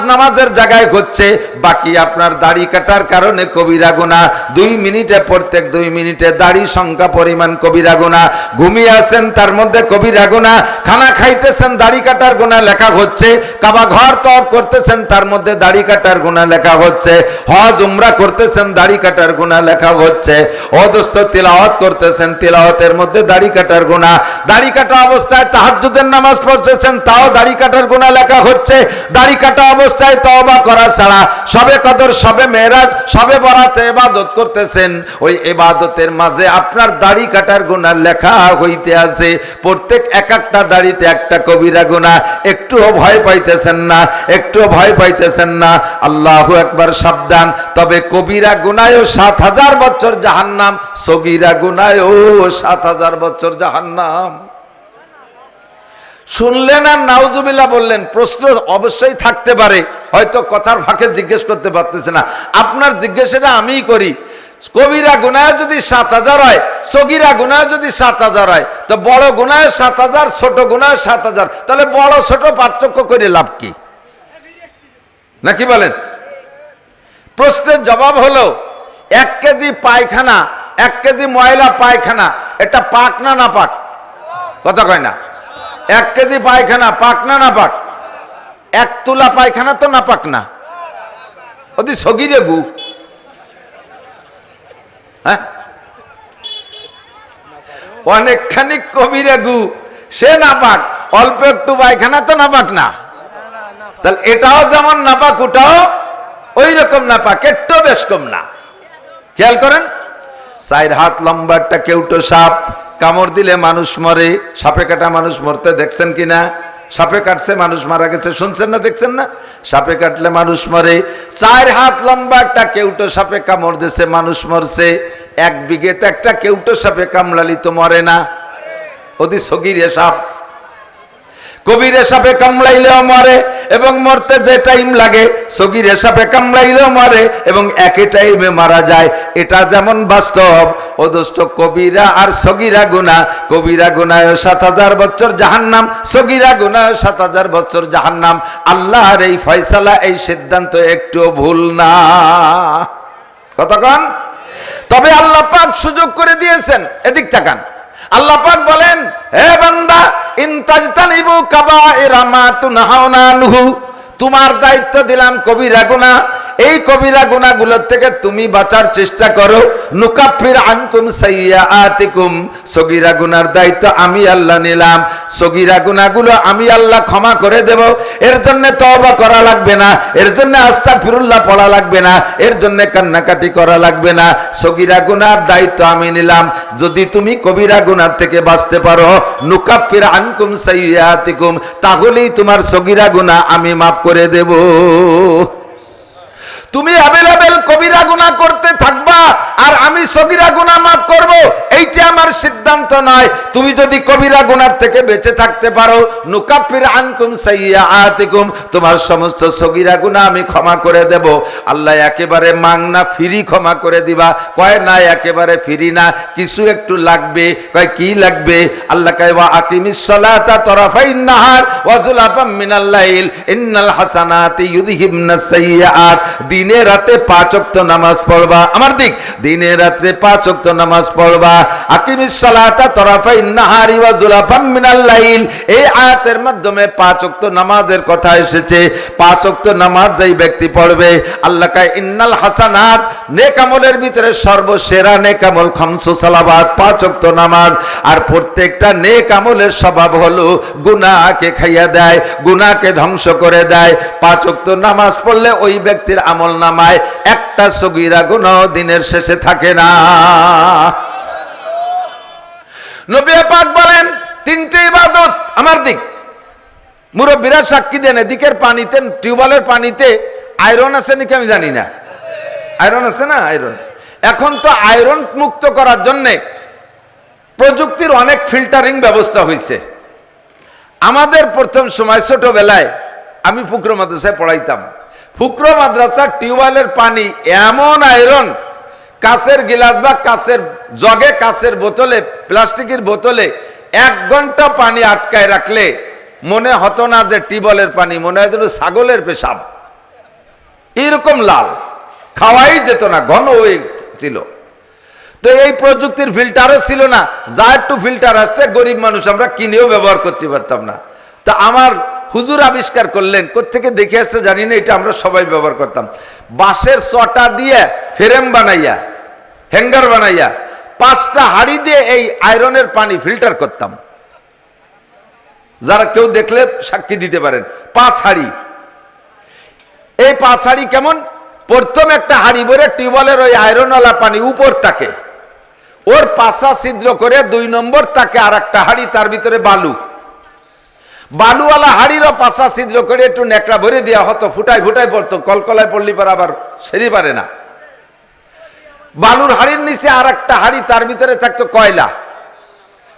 নামাজের জায়গায় হচ্ছে, বাকি আপনার দাড়ি কাটার কারণে কবিরা গুনাহ। 2 মিনিটে প্রত্যেক 2 মিনিটে দাড়ি সংখ্যা পরিমাণ কবিরা গুনাহ। ঘুমিয়ে আছেন, তার মধ্যে কবিরা গুনাহ। খানা খাইতেছেন, দাড়ি কাটার গুনাহ লেখা হচ্ছে। কাবা ঘর তওয়াফ করতেছেন, তার মধ্যে দাড়ি কাটার গুনাহ লেখা হচ্ছে। হজ উমরা করতেছেন, দাড়ি কাটার গুনাহ লেখা হচ্ছে। অদস্ত তিলাওয়াত করতেছেন, তিলাওয়াতের মধ্যে দাড়ি কাটার গুনাহ। দাড়ি কাটা অবস্থায় তাহাজ্জুদের নামাজ পড়তেছেন, তাও দাড়ি কাটার গুনাহ লেখা হচ্ছে। দাড়ি কাটা অবস্থায় তওবা করা ছাড়া শবে কদর, শবে মেরাজ, শবে বরাতে ইবাদত করতেছেন, ওই ইবাদতের মাঝে আপনার দাড়ি কাটার গুনাহ লেখা হইতে আছে। প্রত্যেক এক একটা দাড়িতে একটা কবিরা গুনাহ। একটুও ভয় পাইতেছেন না, একটুও ভয় পাইতেছেন না। আল্লাহু আকবার, সাবধান। তবে কবিরা গুনাহও 7000 বছর জাহান্নাম, সগীরা গুনাহও 7000 বছর জাহান্নাম। শুনলেন আর নাউজুবিল্লাহ বললেন, প্রশ্ন অবশ্যই থাকতে পারে, হয়তো কথার ফাঁকে জিজ্ঞেস করতে পারতেছে না। আপনার জিজ্ঞাসাটা আমিই করি। কবিরা গুনাহ যদি 7000 হয়, সগীরা গুনাহ যদি 7000 হয়, তো বড় গুনাহ 7000, ছোট গুনাহ 7000, তাহলে বড় ছোট পার্থক্য করে লাভ কি? নাকি বলেন? প্রশ্নের জবাব হলো, 1 কেজি পায়খানা, 1 কেজি ময়লা পায়খানা, এটা পাক না না পাক? কথা কয় না। 1 কেজি পায়খানা পাক না না পাক? 1 তুলা পায়খানা তো না পাক না, ওদি সগীরে গু। হ্যাঁ, অনেকখানি কবিরে গু, সে না পাক। অল্প একটু পায়খানা তো না পাক না? তাহলে এটাও যেমন না পাক, ওটাও ওই রকম না পাক, একটু বেশ কম না। খেয়াল করেন, 4 হাত লম্বা একটা কেউটো সাপ, কামড় দিলে মানুষ মরে। সাপে কাটা মানুষ মরতে দেখছেন কিনা? সাপে কাটছে মানুষ মারা গেছে, শুনছেন না, দেখছেন না? সাপে কাটলে মানুষ মরে। 4 হাত লম্বা একটা কেউটো সাপে কামড় দিয়েছে, মানুষ মরছে। 1 বিঘেতে একটা কেউটো সাপে কামড়ালি তো মরে না, ওদি সগীরে সাপ। কবিরে সাপে কামড়াইলেও মরে, এবং মরতে যে টাইম লাগে, সগীরে সাপে কামড়াইলেও মরে, এবং একই টাইমে মারা যায়। এটা যেমন বাস্তব, ও দোস্ত, কবিরা আর সগীরা গুনাহ। কবিরা গুনাহ 7000 বছর জাহান্নাম, সগীরা গুনাহ 7000 বছর জাহান্নাম। আল্লাহর এই ফয়সালা, এই সিদ্ধান্ত একটু ভুল না। কতক্ষণ? তবে আল্লাহ পাক সুযোগ করে দিয়েছেন। এদিক তাকান, আল্লাহ পাক বলেন, হে বান্দা, ইনতাজতানিবু কাবাইরা মা তুনহাউনা আনহু, তোমার দায়িত্ব দিলাম কবিরা গুনাহ। এই কবিরা গুনাহগুলোর থেকে তুমি বাঁচার চেষ্টা করো। নুকাফির আনকুম সাইয়্যাতিকুম, সগীরা গুনার দায়িত্ব আমি আল্লাহ নিলাম, সগীরা গুনাহগুলো আমি আল্লাহ ক্ষমা করে দেব। এর জন্য তওবা করা লাগবে না, এর জন্য আস্তাগফিরুল্লাহ পড়া লাগবে না, এর জন্য কান্নাকাটি করা লাগবে না। সগীরা গুনার দায়িত্ব আমি নিলাম। যদি তুমি কবিরা গুনার থেকে বাঁচতে পারো, নুকাফির আনকুম সাইয়্যাতিকুম, তাহলেই তোমার সগীরা গুনাহ আমি মাফ করে দেব। তুমি অ্যাভেলেবেল কবিরা গুনাহ করতে থাকবা আর আমি সগীরা গুনাহ মাফ করব, এইটা আমার সিদ্ধান্ত নয়। তুমি যদি কবিরা গুনাহ থেকে বেঁচে থাকতে পারো, নুকাফির আনকুম সাইয়্যাতিকুম, তোমার সমস্ত সগীরা গুনাহ আমি ক্ষমা করে দেব। আল্লাহ একেবারে মাংনা ফ্রি ক্ষমা করে দিবা? কয় না, একেবারে ফ্রি না, কিছু একটু লাগবে। কয় কি লাগবে? আল্লাহ কয় ওয়া আকিমিস সালাতা তারাফাইন নাহার ওয়া যুলাফাম মিনাল লাইল ইন্নাল হাসানাতি ইউযহিবনাস সাইয়্যাত। দিনে রাতে 5 ওয়াক্ত নামাজ পড়বা, আমার দিক, দিনে রাতে 5 ওয়াক্ত নামাজ পড়বা। আকিমিস সালাতা তারাফাইন নাহারি ওয়া যুলাফাম মিনাল লাইল, এই আয়াতের মাধ্যমে 5 ওয়াক্ত নামাজের কথা এসেছে। 5 ওয়াক্ত নামাজ যেই ব্যক্তি পড়বে, আল্লাহ কয় ইন্নাল হাসানাত, নেক আমলের ভিতরে সর্বসেরা নেক আমল খামসু সালাওয়াত, 5 ওয়াক্ত নামাজ। আর প্রত্যেকটা নেক আমলের স্বভাব হলো গুনাহকে খাইয়া দেয়, গুনাহকে ধ্বংস করে দেয়। 5 ওয়াক্ত নামাজ পড়লে ওই ব্যক্তির আমল নামায় একটা সগীরা গুনাহ দিনের শেষে থাকে না। নবী পাক বলেন 3টে ইবাদত আমার দিক, মুরব্বীরা সাক্ষী দেন, এদিকের পানিতে, টিউবওয়েলের পানিতে আয়রন আছে নাকি আমি জানি না, আয়রন আছে না? আয়রন, এখন তো আয়রন মুক্ত করার জন্য প্রযুক্তির অনেক ফিল্টারিং ব্যবস্থা হয়েছে। আমাদের প্রথম সময় ছোটবেলায় আমি ফুকরো মাদ্রাসায় পড়াইতাম, ফুকরো মাদ্রাসার টিউবওয়েলের পানি এমন আয়রন, কাঁচের গিলাস বা কাঁচের জগে, কাঁচের বোতলে, প্লাস্টিকের বোতলে 1 ঘন্টা পানি আটকায় রাখলে মনে হতো না যে টিউবওয়েলের পানি, মনে হয় যেন ছাগলের পেশাব, এরকম লাল, খাওয়াই যেত না, ঘন হয়েছিল। তো এই প্রযুক্তির ফিল্টারও ছিল না, যা একটু ফিল্টার আসছে গরিব মানুষ আমরা কিনেও ব্যবহার করতে পারতাম না। তা আমার হুজুর আবিষ্কার করলেন, কোত্থেকে দেখে আসছে জানি না, এটা আমরা সবাই ব্যবহার করতাম। বাঁশের চটা দিয়ে ফ্রেম বানাইয়া, হ্যাঙ্গার বানাইয়া 5টা হাড়ি দিয়ে এই আয়রনের পানি ফিল্টার করতাম। যারা কেউ দেখলে সাক্ষী দিতে পারেন, 5 হাড়ি। এই 5 হাড়ি কেমন? প্রথম একটা হাড়ি ভরে টিউবওয়েলের ওই আয়রনওয়ালা পানি উপর থাকে, ওর 5টা ছিদ্র করে 2 নম্বর তাকে আর একটা হাড়ি, তার ভিতরে বালু, বালুওয়ালা হাড়িরও 5টা ছিদ্র করে একটু নেকড়া ভরে দেওয়া হতো, ফুটায় ফুটায় পড়তো, কলকলায় পড়লি পর আবার সেরি পারে না। বালুর হাড়ির নিচে আর একটা হাড়ি, তার ভিতরে থাকতো কয়লা,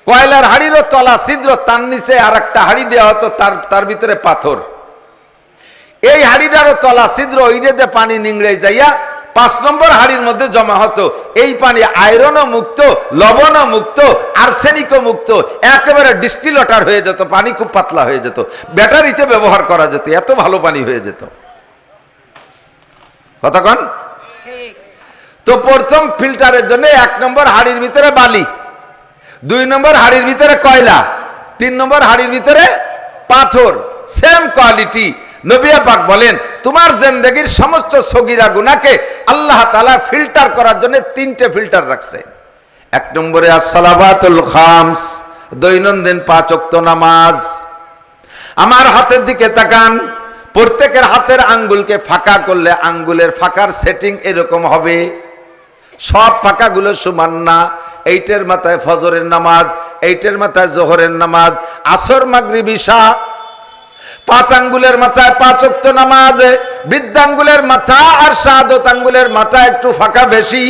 কয়লার হাড়িরও তলা ছিদ্র, তার নিচে আর একটা হাড়ি দেওয়া হতো, তার ভিতরে পাথর। এই হাড়িটারও তলা ছিদ্র, ওইটাতে পানি নিংড়ে যাইয়া 5 নম্বর হাড়ির মধ্যে জমা হতো। এই পানি আয়রনও মুক্ত, লবণও মুক্ত, আর্সেনিকও মুক্ত, একেবারে ডিস্টিল ওয়াটার হয়ে যেত, পানি খুব পাতলা হয়ে যেত, ব্যাটারিতে ব্যবহার করা যেত, এত ভালো পানি হয়ে যেত। কথা কন? তো প্রথম ফিল্টারের জন্য 1 নম্বর হাড়ির ভিতরে বালি, 2 নম্বর হাড়ির ভিতরে কয়লা, 3 নম্বর হাড়ির ভিতরে পাথর, সেম কোয়ালিটি। নবী পাক বলেন তোমার জিন্দেগীর সমস্ত সগীরা গুনাহকে আল্লাহ তাআলা ফিল্টার করার জন্য 3টে ফিল্টার রাখছে। 1 নম্বরে as-সালাওয়াতুল খামস, দৈনন্দিন 5 ওয়াক্ত নামাজ। আমার হাতের দিকে তাকান, প্রত্যেকের হাতের আঙ্গুলকে ফাঁকা করলে আঙ্গুলের ফাঁকার সেটিং এরকম হবে, সব ফাঁকাগুলো সমান না। 8-এর মাথায় ফজরের নামাজ, 8-এর মাথায় জোহরের নামাজ, আসর, মাগরিব, ইশা। 5 আঙ্গুলের মাথায় 5 ওয়াক্ত নামাজ, বৃদ্ধাঙ্গুলের মাথা আর শাহাদত আঙ্গুলের মাথা একটু ফাঁকা বেশি।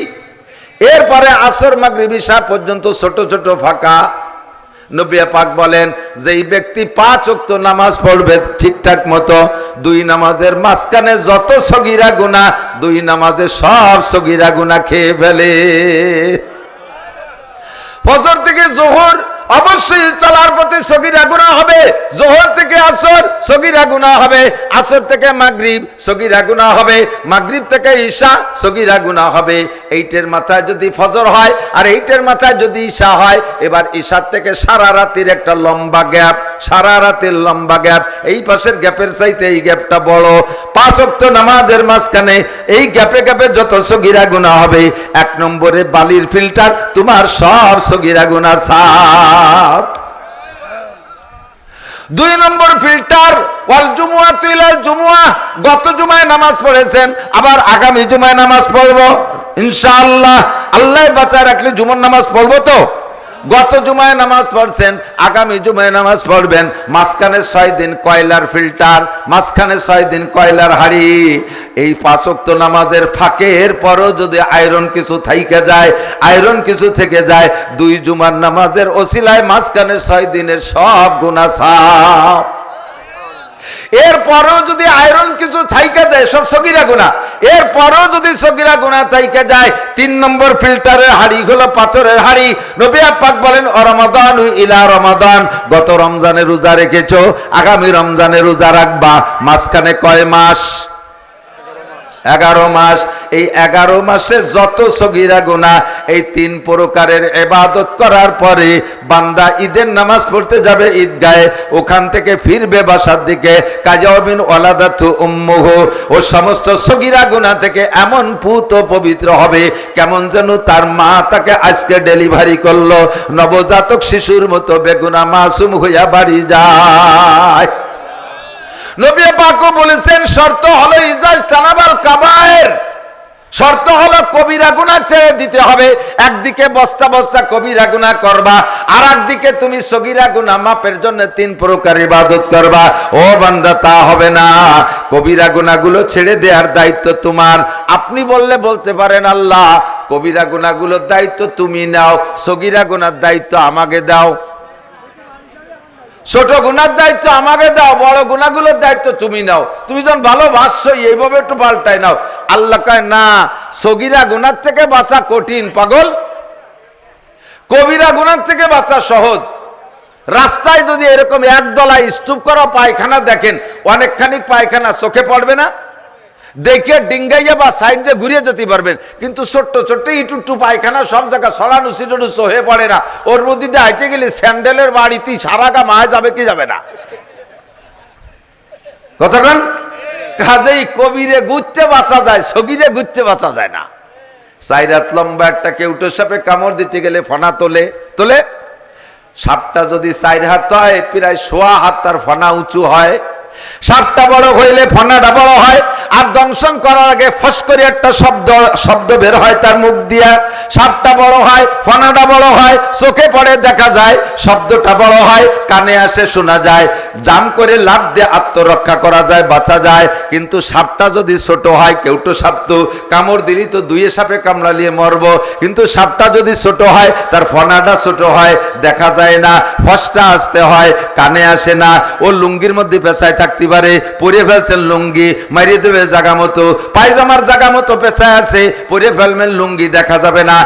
এরপরে আসর, মাগরিব, ইশা পর্যন্ত ছোট ছোট ফাঁকা। নবী পাক বলেন যেই ব্যক্তি 5 ওয়াক্ত নামাজ পড়বে ঠিকঠাক মতো, 2 নামাজের মাঝখানে যত সগীরা গুনাহ, 2 নামাজে সব সগীরা গুনাহ খেয়ে ফেলে। ফজর থেকে জোহর অবশ্যই চলার পথে সগীরা গুনাহ হবে, জোহর থেকে আসর সগীরা গুনাহ হবে, আসর থেকে মাগরিব সগীরা গুনাহ হবে, মাগরিব থেকে ঈশা সগীরা গুনাহ হবে। 8-এর মাথায় যদি ফজর হয় আর 8-এর মাথায় যদি ঈশা হয়, এবার ঈশার থেকে সারা রাতের একটা লম্বা গ্যাপ, সারা রাতের লম্বা গ্যাপ, এই পাশের গ্যাপের চাইতে এই গ্যাপটা বড়। 5 ওয়াক্ত নামাজের মাঝখানে এই গ্যাপে গ্যাপে যত সগীরা গুনাহ হবে, 1 নম্বরে বালির ফিল্টার, তোমার সব সগীরা গুনাহ সাফ। 2 নম্বর ফিল্টার ওয়াল জুমুআতু ইলাল জুমুআহ, গত জুমায় নামাজ পড়েছেন, আবার আগামী জুমায় নামাজ পড়বো ইনশাআল্লাহ। আল্লাহ বাঁচায় রাখলে জুমার নামাজ পড়বো তো। গত জুমায় নামাজ পড়ছেন, আগামী জুমায় নামাজ পড়বেন, মাঝখানে 6 দিন কয়লার ফিল্টার, মাঝখানে 6 দিন কয়লার হাড়ি। এই 5 ওয়াক্ত নামাজের ফাঁকের পরও যদি আয়রন কিছু থাইকে যায়, আয়রন কিছু থেকে যায়, 2 জুমার নামাজের ওসিলায় মাঝখানে 6 দিনের সব গুনাহ সাফ। এরপরও যদি আয়রন কিছু থাইকে যায়, সব সগীরা গুনাহ, এরপরও যদি সগীরা গুনাহ থাইকে যায়, 3 নম্বর ফিল্টারের হাড়ি হলো পাথরের হাড়ি। নবী পাক বলেন রমাদান ইলা রমাদান, গত রমজানে রোজা রেখেছো, আগামী রমজানে রোজা রাখবা, মাঝখানে কয় মাস? 11 মাস। এই 11 মাসে যত সগীরা গুনাহ, এই 3 প্রকারের ইবাদত করার পরে বান্দা ঈদের নামাজ পড়তে যাবে ঈদগাহে, ওখান থেকে ফিরবে বাসার দিকে, কাজাবিন ওয়ালাদাতু উম্মুহু, ও সমস্ত সগীরা গুনাহ থেকে এমন পুত পবিত্র হবে কেমন যেন তার মা তাকে আজকে ডেলিভারি করলো, নবজাতক শিশুর মতো বেগুনাহ মাসুম হইয়া বাড়ি যায়। নবী পাকও বলেছেন শর্ত হলো ইজাজ তানাবাল কাবায়ের, শর্ত হলো কবিরা গুনাহ ছেড়ে দিতে হবে। একদিকে বস্তা বস্তা কবিরা গুনাহ করবা, আর একদিকে তুমি সগীরা গুনাহ মাপের জন্য 3 প্রকার ইবাদত করবা। ও বান্দা, তা হবে না। কবিরা গুনাহগুলো ছেড়ে দেওয়ার দায়িত্ব তোমার। আপনি বলতে পারেন আল্লাহ কবিরা গুনাহগুলোর দায়িত্ব তুমি নাও, সগীরা গুনাহর দায়িত্ব আমাকে দাও। ছোট গুনার দায়িত্ব আমাকে দাও, বড় গুনাহগুলোর দায়িত্ব তুমি নাও। তুমি যখন ভালোবাসছো এইভাবে একটু পাল্টাই নাও। আল্লাহ কয় না, সগীরা গুনার থেকে বাঁচা কঠিন পাগল, কবিরা গুনার থেকে বাঁচা সহজ। রাস্তায় যদি এরকম একদলায় স্তূপ করা পায়খানা দেখেন, অনেকখানি পায়খানা চোখে পড়বে না? দেখে ডিঙ্গাইয়া বা সাইড দিয়ে ঘুরিয়ে যেতে পারবেন, কিন্তু ছোট্ট ছোট্ট ইটুটু পায়খানা সব জায়গায় সলানু সিটুটু হয়ে পড়ে না। ওর মধ্যে দিয়ে হাইটে গেলে স্যান্ডেলের বাড়িতেই সারা গা মায়ে যাবে কি যাবে না? কতক্ষণ? কাজেই কবিরে ঘুরতে বাঁচা যায়, সগীরে ঘুরতে বাঁচা যায় না। 4 হাত লম্বা একটা কেউটো সাপে কামড় দিতে গেলে ফনা তোলে। সাপটা যদি 4 হাত হয়, প্রায় 1.25 হাত তার ফনা উঁচু হয়। সাপটা বড় হইলে ফনাটা বড় হয়, আর দংশন করার আগে ফস করে একটা শব্দ বের হয় তার মুখ দিয়া। সাপটা বড় হয়, ফনাটা বড় হয়, চোখে পড়ে দেখা যায়, শব্দটা বড় হয়, কানে আসে শোনা যায়, জাম করে লাফ দিয়ে আত্মরক্ষা করা যায়, বাঁচা যায়। কিন্তু সাপটা যদি ছোট হয়, কেউটো সাপ তো কামড় দিলি তো 2 সাপে কামড়ালিয়ে মরবো, কিন্তু সাপটা যদি ছোট হয়, তার ফনাটা ছোট হয়, দেখা যায় না, ফসটা আসতে হয়, কানে আসে না। ও লুঙ্গির মধ্যে পেঁচায় থাকতে পারে, পরে ফেলছেন লুঙ্গি, মারিয়ে দেবে জায়গা মতো, পায়জামার জায়গা মতো পেঁচায় আছে, পরে ফেলবেন লুঙ্গি দেখা যাবে না,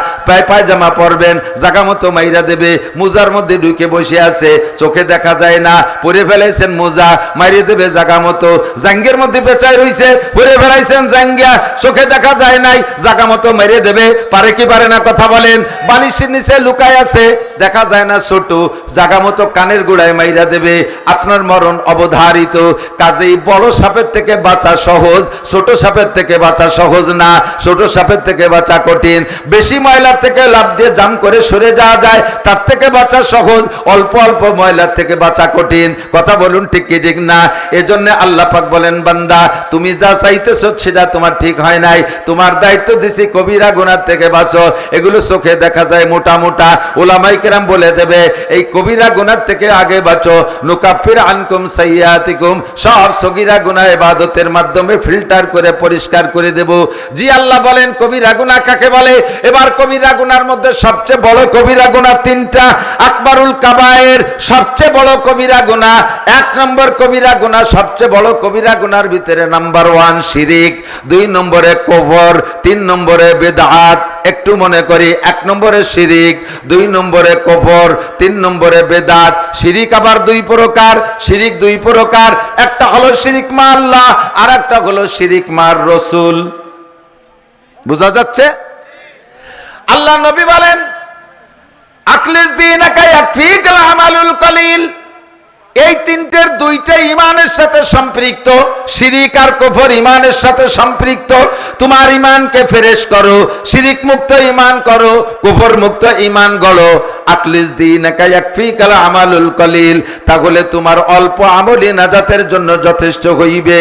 পায়জামা পরবেন জায়গা মতো মাইরা দেবে, মোজার মধ্যে ঢুকে বসে আছে, চোখে দেখা যায় না, পরে ফেলাইছেন মোজা, মারিয়ে দেবে জায়গা মতো, জাঙ্গের মধ্যে পেঁচায় রইছে, পরে ফেলাইছেন জাঙ্গিয়া, চোখে দেখা যায় নাই, জায়গা মতো মারিয়ে দেবে, পারে কি পারে না কথা বলেন? বালিশের নিচে লুকায় আছে, দেখা যায় না, ছোট জায়গা মতো কানের গোড়ায় মাইরা দেবে, আপনার মরণ অবধারিত। কাজেই বড় সাপের থেকে বাঁচা সহজ, ছোট সাপের থেকে বাঁচা সহজ না, ছোট সাপের থেকে বাঁচা কঠিন। বেশি ময়লার থেকে লাফ দিয়ে জাম করে সরে যাওয়া যায়, তার থেকে বাঁচা সহজ, অল্প অল্প ময়লার থেকে বাঁচা কঠিন। কথা বলুন ঠিক কি ঠিক না? এজন্য আল্লাহ পাক বলেন, বান্দা তুমি যা চাইতেছো সেটা তোমার ঠিক হয় নাই, তোমার দায়িত্ব দিছি কবিরা গুনাহ থেকে বাঁচো। এগুলো চোখে দেখা যায় মোটা মোটা, উলামায়ে কেরাম বলে দেবে এই কবিরা গুনাহ থেকে আগে বাঁচো। নুকাফির আনকুম সাইয়্যাতিকুম, সব সগীরা গুনাহ ইবাদতের মাধ্যমে ফিল্টার করে পরিষ্কার করে দেব। জি আল্লাহ বলেন কবিরা গুনাহ কাকে বলে? এবার কবিরা গুনার মধ্যে সবচেয়ে বড় কবিরা গুনাহ 3টা। আকবারুল কাবায়ের, সবচেয়ে বড় কবিরা গুনাহ। 1 নম্বর কবিরা গুনাহ, সবচেয়ে বড় কবিরা গুনার ভিতরে নাম্বার 1 শিরিক, 2 নম্বরে কুফর, 3 নম্বরে বিদআত। একটু মনে করি, 1 নম্বরে শিরিক, 2 নম্বরে কুফর, 3 নম্বরে বিদআত। শিরিক আবার 2 প্রকার, শিরিক 2 প্রকার। একটা হলো শিরিক মা আল্লাহ, আর একটা হলো শিরিক মার রাসূল। বুঝা যাচ্ছে? আল্লাহ নবী বলেন আকলিস দীনাকা ইয়াকফিকাল আমালুল কলিল, এই তিনটের দুইটা ইমানের সাথে সম্পৃক্ত, শিরিক আর কুফর ইমানের সাথে সম্পৃক্ত। তোমার ইমানকে ফ্রেশ করো, শিরিক মুক্ত ইমান করো, কুফর মুক্ত ইমান গড়ো। আতলিস দীনাকা ইয়াকফিকাল আমালুল কলিল, তাহলে তোমার অল্প আমলই নাজাতের জন্য যথেষ্ট হইবে।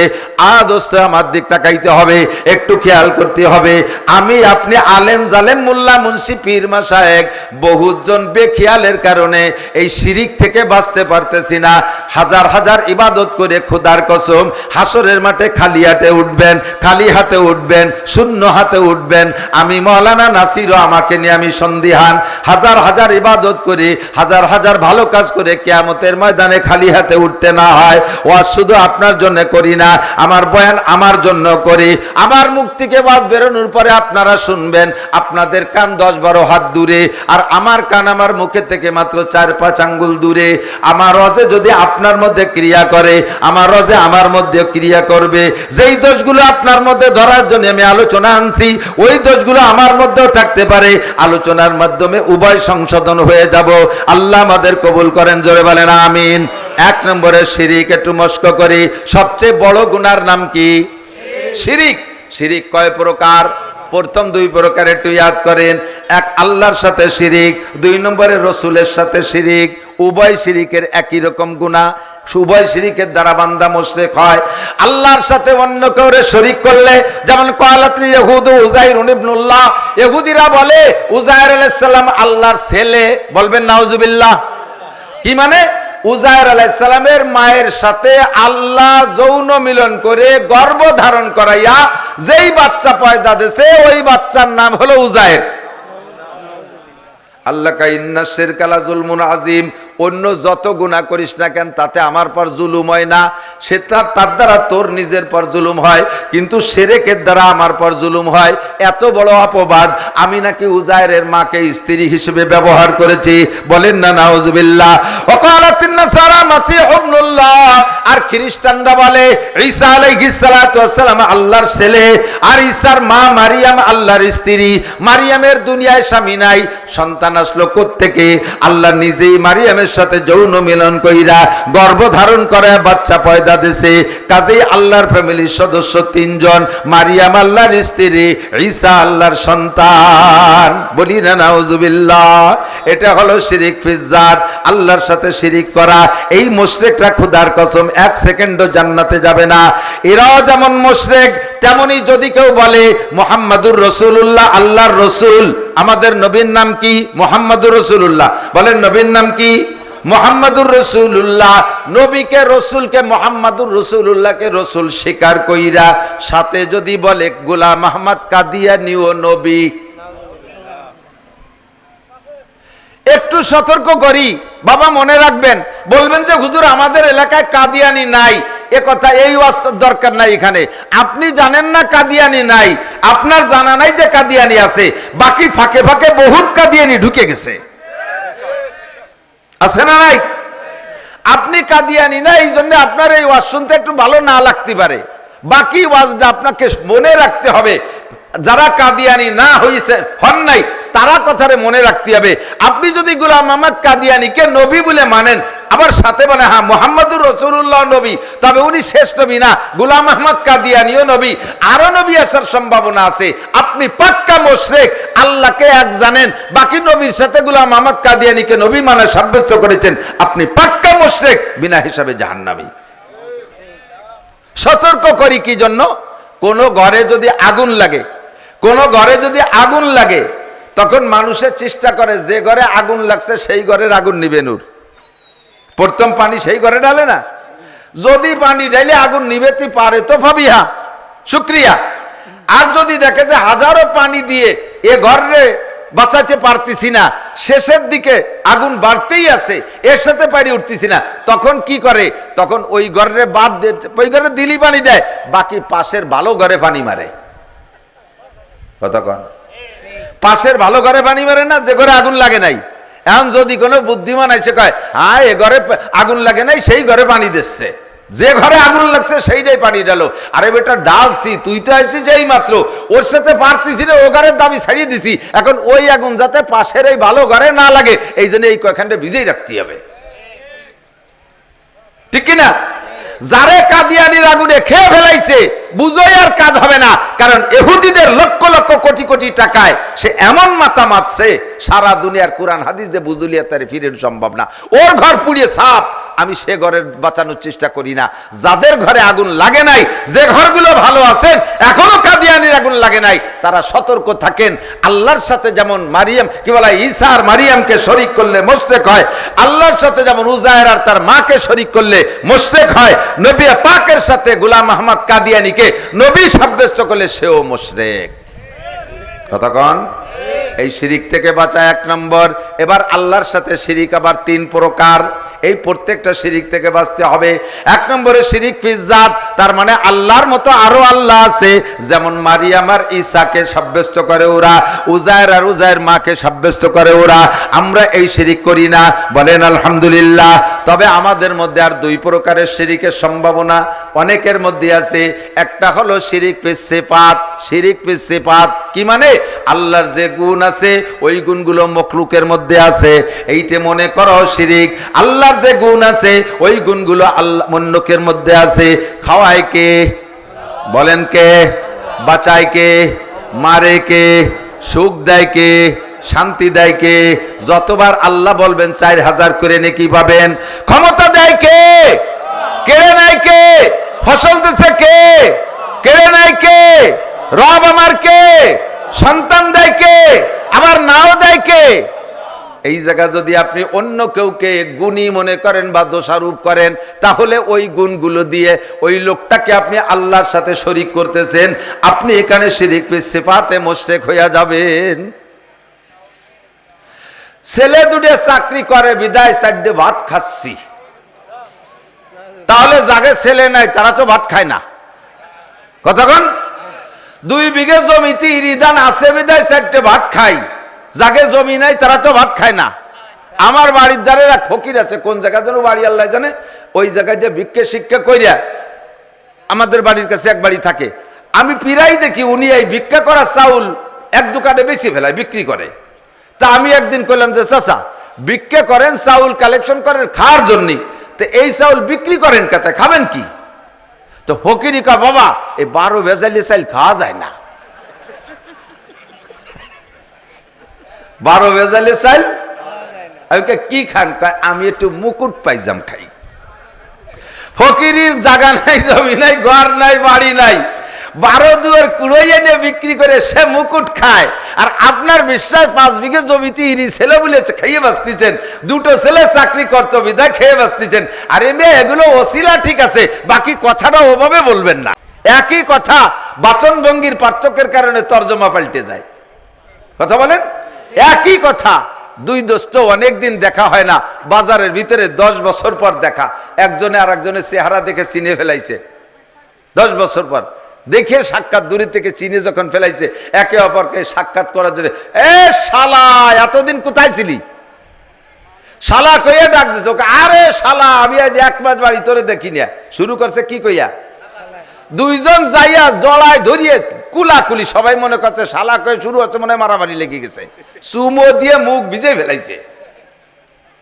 দোস্ত আমার দিক তাকাইতে হবে, একটু খেয়াল করতে হবে। আমি আপনি আলেম জালেম মোল্লা মুন্সি পীর মাশায়েখ বহুজন বেখেয়ালের কারণে এই শিরিক থেকে বাঁচতে পারতেছি না। হাজার হাজার ইবাদত করে খোদার কসম হাসরের মাঠে খালি হাতে উঠবেন, খালি হাতে উঠবেন, শূন্য হাতে উঠবেন। আমি মাওলানা নাসিরও আমাকে নিয়ে আমি সন্দিহান। হাজার হাজার ইবাদত করে, হাজার হাজার ভালো কাজ করে কিয়ামতের ময়দানে খালি হাতে উঠতে না হয়। ওয়াজ শুধু আপনার জন্য করি না, আমার বয়ান আমার জন্য করি। আমার মুখ থেকে ওয়াজ বেরোনোর পরে আপনারা শুনবেন, আপনাদের কান 10-12 হাত দূরে, আর আমার কান আমার মুখে থেকে মাত্র 4-5 আঙ্গুল দূরে। আমার রজে যদি আপনার মধ্যে ক্রিয়া করে, আমার রজে আমার মধ্যে ক্রিয়া করবে। যেই দোষগুলো আপনার মধ্যে ধরার জন্য আমি আলোচনা আনছি, ওই দোষগুলো আমার মধ্যেও থাকতে পারে। আলোচনার মাধ্যমে উভয় সংশোধন হয়ে যাব। আল্লাহ আমাদের কবুল করেন, জোরে বলেন আমিন। 1 নম্বরে শিরিক, একটু মস্ক করি। সবচেয়ে বড় গুনার নাম কি? শিরিক। শিরিক কয় প্রকার? প্রথম 2 প্রকার একটু ইয়াদ করেন। 1 আল্লাহর সাথে শিরিক, 2 নম্বরে রসুলের সাথে শিরিক। উভয় শিরিকের একই রকম গুনাহ, উভয় শিরিকের দ্বারা বান্দা মুশরিক হয়। আল্লাহর সাথে অন্য কাউরে শরীক করলে, যেমন কালাতুল ইহুদ উযাইর ইবনুল্লাহ, ইহুদিরা বলে উযাইর আলাইহিস সালাম আল্লাহর ছেলে। বলবেন নাউজুবিল্লাহ। কি মানে? উযাইর আলাইহিস সালামের মায়ের সাথে আল্লাহ যৌন মিলন করে গর্ভ ধারণ করাইয়া যেই বাচ্চা পয়দা দিয়েছে, ওই বাচ্চার নাম হলো উযাইর। আল্লাহ কা ইন্না শিরকা লা যুলমুন আযীম। অন্য যত গুনাহ করিস না কেন তাতে আমার পর জুলুম হয় না, সেটা তার দ্বারা তোর নিজের পর জুলুম হয়, কিন্তু শিরকের দ্বারা আমার পর জুলুম হয়। এত বড় অপবাদ। আমি নাকি উযাইরের মাকে স্ত্রী হিসেবে ব্যবহার করেছি। বলেন না নাউজুবিল্লাহ। ওয়াকালাতিন নাসারা মাসীহ ইবনুল্লাহ, আর খ্রিস্টানরা বলে ঈসা আলাইহিস সালাতু ওয়াস সালাম আল্লাহর ছেলে, আর ঈসার মা মারিয়াম আল্লাহর স্ত্রী। মারিয়ামের দুনিয়ায় স্বামী নাই, সন্তান আসলো কোত্থেকে? আল্লাহ নিজেই মারিয়ামের সাথে যৌন মিলন কইরা গর্ভ ধারণ করে বাচ্চা পয়দা দিয়েছে। কাজেই আল্লাহর ফ্যামিলির সদস্য 3 জন। মারিয়াম আল্লাহর স্ত্রী, ঈসা আল্লাহর সন্তান। বলি না নাউজুবিল্লাহ। এটা হলো শিরিক ফিজ্জাত, আল্লাহর সাথে শিরিক করা। এই মুশরিকরা খোদার কসম 1 সেকেন্ডও জান্নাতে যাবে না। এরাও যেমন মুশরিক, তেমনি যদি কেউ বলে মুহাম্মাদুর রাসূলুল্লাহ আল্লাহর রাসূল, আমাদের নবীর নাম কি? মুহাম্মাদুর রাসূলুল্লাহ। বলেন নবীর নাম কি? মুহাম্মাদুর রাসূলুল্লাহ। নবীকে রাসূলকে মুহাম্মাদুর রাসূলুল্লাহকে রাসূল স্বীকার কইরা সাথে যদি বলে গোলাম আহমদ কাদিয়ানীও নবী, একটু সতর্ক করি বাবা, মনে রাখবেন। বলবেন যে হুজুর আমাদের এলাকায় কাদিয়ানি নাই, এ কথা এই ওয়াজটার দরকার নাই। এখানে আপনি জানেন না কাদিয়ানি নাই, আপনার জানা নাই যে কাদিয়ানি আছে। বাকি ফাঁকে ফাঁকে বহুত কাদিয়ানি ঢুকে গেছে, আছে না নাই? আপনি কাদিয়ানি না, এই জন্য আপনার এই ওয়াজ শুনতে একটু ভালো না লাগতে পারে। বাকি ওয়াজটা আপনাকে মনে রাখতে হবে। যারা কাদিয়ানি না হইছে হন নাই, তারা কথারে মনে রাখতে হবে। আপনি যদি গোলাম আহমদ কাদিয়ানীকে নবী বলে মানেন, আবার সাথে বলে হ্যাঁ মুহাম্মাদুর রাসূলুল্লাহ নবী, তবে উনি শেষ নবী না, গোলাম আহমদ কাদিয়ানীও নবী, আরো নবী আসার সম্ভাবনা আছে। আপনি পাক্কা মুশরিক, আল্লাহকে এক জানেন, বাকি নবীর সাথে গোলাম আহমদ কাদিয়ানীকে নবী মানে সাব্যস্ত করেছেন, আপনি পাক্কা মুশরিক, বিনা হিসাবে জাহান্নামী। সতর্ক করি কি জন্য? কোন ঘরে যদি আগুন লাগে, কোন ঘরে যদি আগুন লাগে, তখন মানুষের চেষ্টা করে যে ঘরে আগুন লাগছে সেই ঘরের আগুন নিবে নূর। প্রথম পানি সেই ঘরে ঢালে না? যদি পানি ঢালে আগুন নিবেতে পারে তো ভাবিয়া শুকরিয়া। আর যদি দেখে যে হাজারো পানি দিয়ে এ ঘরে বাঁচাইতে পারতেছি না, শেষের দিকে আগুন বাড়তেই আছে, এর সাথে পারি উঠতেছি না, তখন কি করে? তখন ওই ঘরে বাদ দিয়ে ওই ঘরে দিলি পানি দেয়, বাকি পাশের ভালো ঘরে পানি মারে। কতক্ষণ পাশের ভালো ঘরে পানি মারে না, যে ঘরে আগুন লাগে নাই। এখন যদি কোনো বুদ্ধিমান এসে কয় হ্যাঁ এ ঘরে আগুন লাগে নাই, সেই ঘরে পানি দিচ্ছে, যে ঘরে আগুন লাগছে সেইটাই পানি ডালো। আরে বেটা ডালছি, তুই তো আসছিস যেই মাত্র, ওর সাথে পারতিস না, ও ঘরের দাবি ছাড়িয়ে দিছি। এখন ওই আগুন যাতে পাশের এই ভালো ঘরে না লাগে, এই জন্য এই কয়খানটা ভিজেই রাখতে হবে। ঠিক কিনা? যারে কাদিয়ানির আগুনে খেয়ে ফেলাইছে বুঝোই আর কাজ হবে না, কারণ ইহুদিদের লক্ষ লক্ষ কোটি কোটি টাকায় সে এমন মাথা মারছে সারা দুনিয়ার কোরআন হাদিস দিয়ে বুঝুলিয়া তারে ফিরে সম্ভব না। ওর ঘর পুড়িয়ে সাপ, আমি সে ঘরের বাঁচানোর চেষ্টা করি না। যাদের ঘরে আগুন লাগে নাই, যে ঘরগুলো ভালো আছেন এখনো কাদিয়ানির আগুন লাগে নাই, তারা সতর্ক থাকেন। আল্লাহর সাথে যেমন মারিয়াম কি বলা, ঈসা আর মারিয়ামকে শরীক করলে মুশরিক হয়, আল্লাহর সাথে যেমন উজায়ের আর তার মাকে শরীক করলে মুশরিক হয়, নবী পাকের সাথে গোলাম আহমদ কাদিয়ানীকে নবী সাব্যস্ত করলে সেও মুশরিক। কথা কন? এই শিরিক থেকে বাঁচা এক নম্বর। এবার আল্লাহর সাথে শিরিক আবার তিন প্রকার, এই প্রত্যেকটা শিরিক থেকে বাঁচতে হবে। এক নম্বরে শিরিক ফিজ্জাত, তার মানে আল্লাহর মতো আরো আল্লাহ আছে, যেমন মারিয়াম আর ঈসাকে সাব্যস্ত করে ওরা, উজায়ের আর উজায়ের মাকে সাব্যস্ত করে ওরা। আমরা এই শিরিক করি না, বলেন আলহামদুলিল্লাহ। তবে আমাদের মধ্যে আর দুই প্রকারের শিরিকের সম্ভাবনা অনেকের মধ্যে আছে। একটা হলো শিরিক ফিস সিফাত। শিরিক ফিস সিফাত কি মানে? আল্লাহর যে গুণ আছে ওই গুণগুলো মখলুকের মধ্যে আছে, এইটা মনে করো শিরিক। আল্লাহর যে গুণ আছে ওই গুণগুলো আল্লাহ মন্নকের মধ্যে আছে। খাওয়ায় কে? বলেন কে? বাঁচায় কে? মারে কে? সুখ দেয় কে? শান্তি দেয় কে? যতবার আল্লাহ বলবেন 4000 করে নেকি পাবেন। ক্ষমতা দেয় কে? কেড়ে নেয় কে? ফসল দিছে কে? কেড়ে নেয় কে? রব আমার কে? সন্তান দেয় কে? আবার নাও দেয় কে? এই জায়গা যদি আপনি অন্য কেউকে গুণী মনে করেন বা দোষারোপ করেন, তাহলে ওই গুণগুলো দিয়ে ওই লোকটাকে আপনি আল্লাহর সাথে শরীক করতেছেন। আপনি এখানে শিরিক ফিস সিফাতে মুশরিক হইয়া যাবেন। ছেলে দুটো চাকরি করে বিদায় সাইডে ভাত খাচ্ছি, তাহলে যাকে ছেলে নাই তারা তো ভাত খায় না। কতক্ষণ? 2 বিঘে জমিতে ইরিদান আছে বিদায় সাইডে ভাত খাই, যাকে জমি নাই তারা তো ভাত খায় না। আমার বাড়ির ধারে এক ফকির আছে, কোন জায়গা যেন বাড়ি আল্লাহ জানে, ওই জায়গায় যে ভিক্ষে শিক্ষা কইরা আমাদের বাড়ির কাছে এক বাড়ি থাকে। আমি পিরাই দেখি উনি এই ভিক্ষা করা চাউল এক দোকানে বেশি ফেলায় বিক্রি করে। তা আমি একদিন কইলাম যে চাচা, ভিক্ষা করেন, চাউল কালেকশন করেন খাওয়ার জন্য, তো এই চাউল বিক্রি করেন কাতে, খাবেন কি? তো ফকিরি কা, বাবা এই 12 ভেজালি চাইল খাওয়া যায় না। 12 ভেজালি চাইল আমি কি খান? আমি একটু মুকুট পাইজাম খাই। ফকিরির জায়গা নাই, জমি নাই, ঘর নাই, বাড়ি নাই, 12 দুয়ার কুড়োই এনে বিক্রি করে সে মুকুট খায়। আর আপনার বিশ্বাস 5 বিঘে জমিতে ইরি ছেলে বলে খেয়ে বাঁচতেছেন, 2টো ছেলে চাকরি করতো বিদায় খেয়ে বাঁচতেছেন। আরে মেয়ে, এগুলো ওসিলা ঠিক আছে, বাকি কথাটা ওভাবে বলবেন না। একই কথা বাচন ভঙ্গির পার্থক্যের কারণে তর্জমা পাল্টে যায়। কথা বলেন? একই কথা, 2 দোস্ত অনেকদিন দেখা হয় না, বাজারের ভিতরে 10 বছর পর দেখা, একজনে আর একজনের চেহারা দেখে চিনে ফেলাইছে। 10 বছর পর দেখে সাক্ষাৎ দূরে থেকে চিনে যখন ফেলাইছে, একে অপরকে সাক্ষাৎ করার জন্য, এ শালা এতদিন কোথায় ছিলি? শালা কইয়া ডাক দিছে ওকে, আরে শালা আমি আজ 1 মাস বাড়ি তোরে দেখি না। শুরু করছে কি কইয়া, 2 জন যাইয়া জড়ায় ধরিয়ে কুলাকুলি, সবাই মনে করছে শালা কয়ে শুরু হচ্ছে, মনে মারামারি লেগে গেছে, চুমো দিয়ে মুখ ভিজে ফেলাইছে।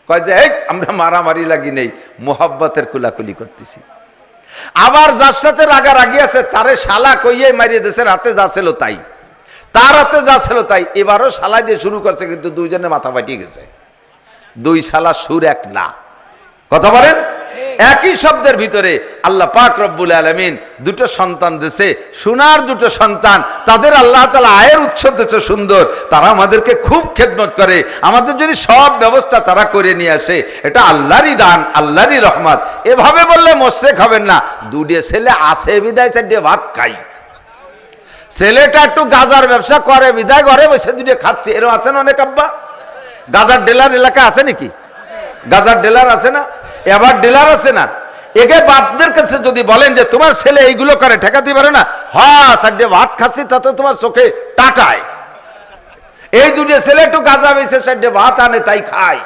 কয় যে এই আমরা মারামারি লাগি নেই, মোহাব্বতের কুলাকুলি করতেছি। আবার যার সাথে রাগারাগি আছে তারে শালা কইয়ে মারিয়ে দিয়েছে, রাতে যা ছিল তাই, তার হাতে যা ছিল তাই। এবারও শালা দিয়ে শুরু করছে, কিন্তু 2 জনের মাথা ফাটিয়ে গেছে। 2 শালা সুর এক না। কথা বলেন? একই শব্দের ভিতরে আল্লাহ পাক রব্বুল আলামিন 2টো সন্তান দিয়েছে, সোনার 2টো সন্তান। তাদের আল্লাহ তাআলা আয়ের উৎস দিয়েছে সুন্দর, তারা আমাদেরকে খুব খেদমত করে, আমাদের জন্য সব ব্যবস্থা তারা করে নিয়ে আসে। এটা আল্লাহরই দান, আল্লাহরই রহমত। এভাবে বললে মুশরিক হবেন না। 2টো ছেলে আছে বিদায় 4 ভাত খাই, ছেলেটা একটু গাজার ব্যবসা করে বিদায় ঘরে বসে 2টো খাচ্ছে, এরকম আছেন অনেক আব্বা। গাজার ডিলার এলাকা আছে নাকি? গাজার ডিলার আছে না? এবার ডিলার আছে না? একে বাপদের কাছে যদি বলেন যে তোমার ছেলে এইগুলো করে, ঠেকাতে পারে না? হ্যাঁ, 4 ভাত খাচ্ছি তাতে তোমার চোখে টাটায়। এই 2টো ছেলে একটু গাঁজা বেছে 4 ভাত আনে তাই খায়।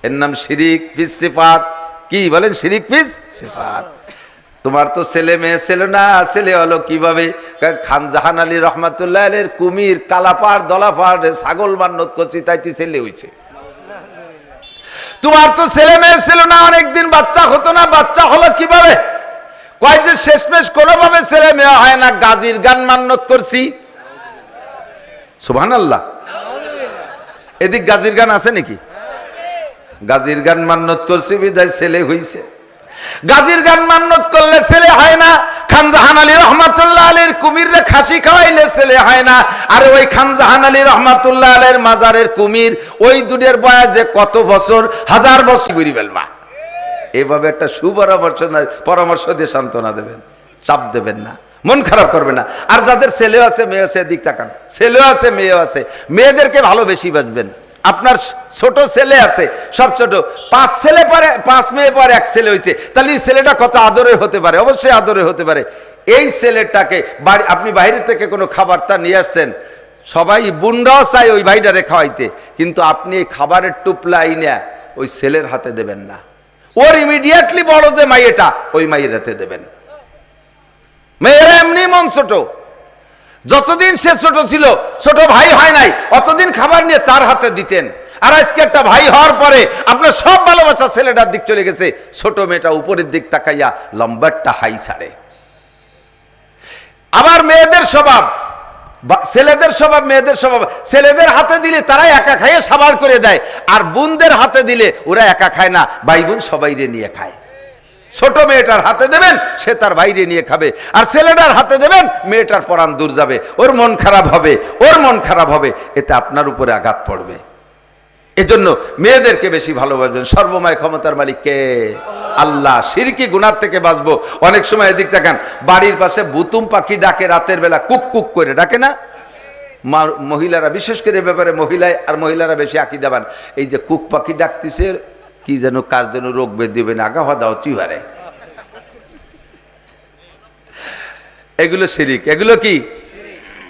এর নাম শিরিক ফিস সিফাত। কি বলেন? শিরিক ফিস সিফাত। তোমার তো ছেলে মেয়ে ছিল না, ছেলে হলো কিভাবে? খান জাহান আলী রহমাতুল্লাহ আলাইহির কুমির কালাপাড় দলাপাড় ছাগল মান্নত করছি তাইতে ছেলে হইছে। তোমার তো ছেলে মেয়ে ছিল না, অনেকদিন বাচ্চা হতো না, বাচ্চা হলো কিভাবে? কয় যে শেষমেশ কোনোভাবে ছেলে মেয়ে হয় না, গাজীর গান মান্যত করছি। সুবহানাল্লাহ। এদিক গাজীর গান আছে নাকি? গাজীর গান মান্যত করছি বিদায় ছেলে হইছে। গাজীর গান মান্যত করলে ছেলে হয় না। খান জাহান আলী রহমাতুল্লাহ আলীর কুমিরে খাসি খাওয়াইলে ছেলে হয় না। আর ওই খান জাহান আলী রহমাতুল্লাহ আলীর মাজারের কুমির ওই দুটের বয়সে কত বছর, হাজার বছর ঘুরি ফেলবা। এইভাবে একটা পরামর্শ দিয়ে সান্ত্বনা দেবেন, চাপ দেবেন না, মন খারাপ করবে না। আর যাদের ছেলে আছে মেয়ে আছে, দিক তাকান, ছেলে আছে মেয়ে আছে, মেয়েদেরকে ভালো বেশি বাঁচবেন। আপনার ছোট ছেলে আছে, সব ছোট, 5 ছেলে পরে 5 মেয়ে পরে 1 ছেলে হয়েছে, তাহলে এই ছেলেটা কত আদরের হতে পারে? অবশ্যই আদরের হতে পারে। এই ছেলেটাকে আপনি বাইরে থেকে কোনো খাবারটা নিয়ে আসছেন, সবাই বোনরাও চাই ওই ভাইটারে খাওয়াইতে, কিন্তু আপনি এই খাবারের টুপলা আইনা ওই ছেলের হাতে দেবেন না। ওর ইমিডিয়েটলি বড় যে মাইয়েটা, ওই মাইয়ের হাতে দেবেন। মেয়েরা এমনি মন ছোট, যতদিন সে ছোট ছিল, ছোট ভাই হয় নাই, অতদিন খাবার নিয়ে তার হাতে দিতেন। আর আজকে একটা ভাই হওয়ার পরে আপনার সব ভালোবাসা ছেলেটার দিক চলে গেছে, ছোট মেয়েটা উপরের দিক তাকাইয়া লম্বারটা হাই ছাড়ে। আবার মেয়েদের স্বভাব, ছেলেদের স্বভাব মেয়েদের স্বভাব, ছেলেদের হাতে দিলে তারা একা খাইয়ে সাবার করে দেয়, আর বোনদের হাতে দিলে ওরা একা খায় না, ভাই বোন সবাইরে নিয়ে খায়। ছোট মেয়েটার হাতে দেবেন, সে তার বাইরে নিয়ে খাবে, আর ছেলেটার হাতে দেবেন, মেয়েটার পরাণ দূর যাবে, ওর মন খারাপ হবে, ওর মন খারাপ হবে, এতে আপনার উপরে আঘাত পড়বে। এজন্য মেয়েদেরকে বেশি ভালোবাসবেন। সর্বময় ক্ষমতার মালিক কে? আল্লাহ। শিরকি গুনাহ থেকে বাঁচবো। অনেক সময় এদিক দেখেন, বাড়ির পাশে বুতুম পাখি ডাকে রাতের বেলা, কুক কুক করে ডাকে না? মহিলারা, বিশেষ করে ব্যাপারে মহিলারা বেশি আকীদাবান। এই যে কুক পাখি ডাকতেছে, কি যেন কার যেন রোগ বেঁধে দেবেন, আগা হওয়া দাও চিহারে, এগুলো শিরিক। এগুলো কি?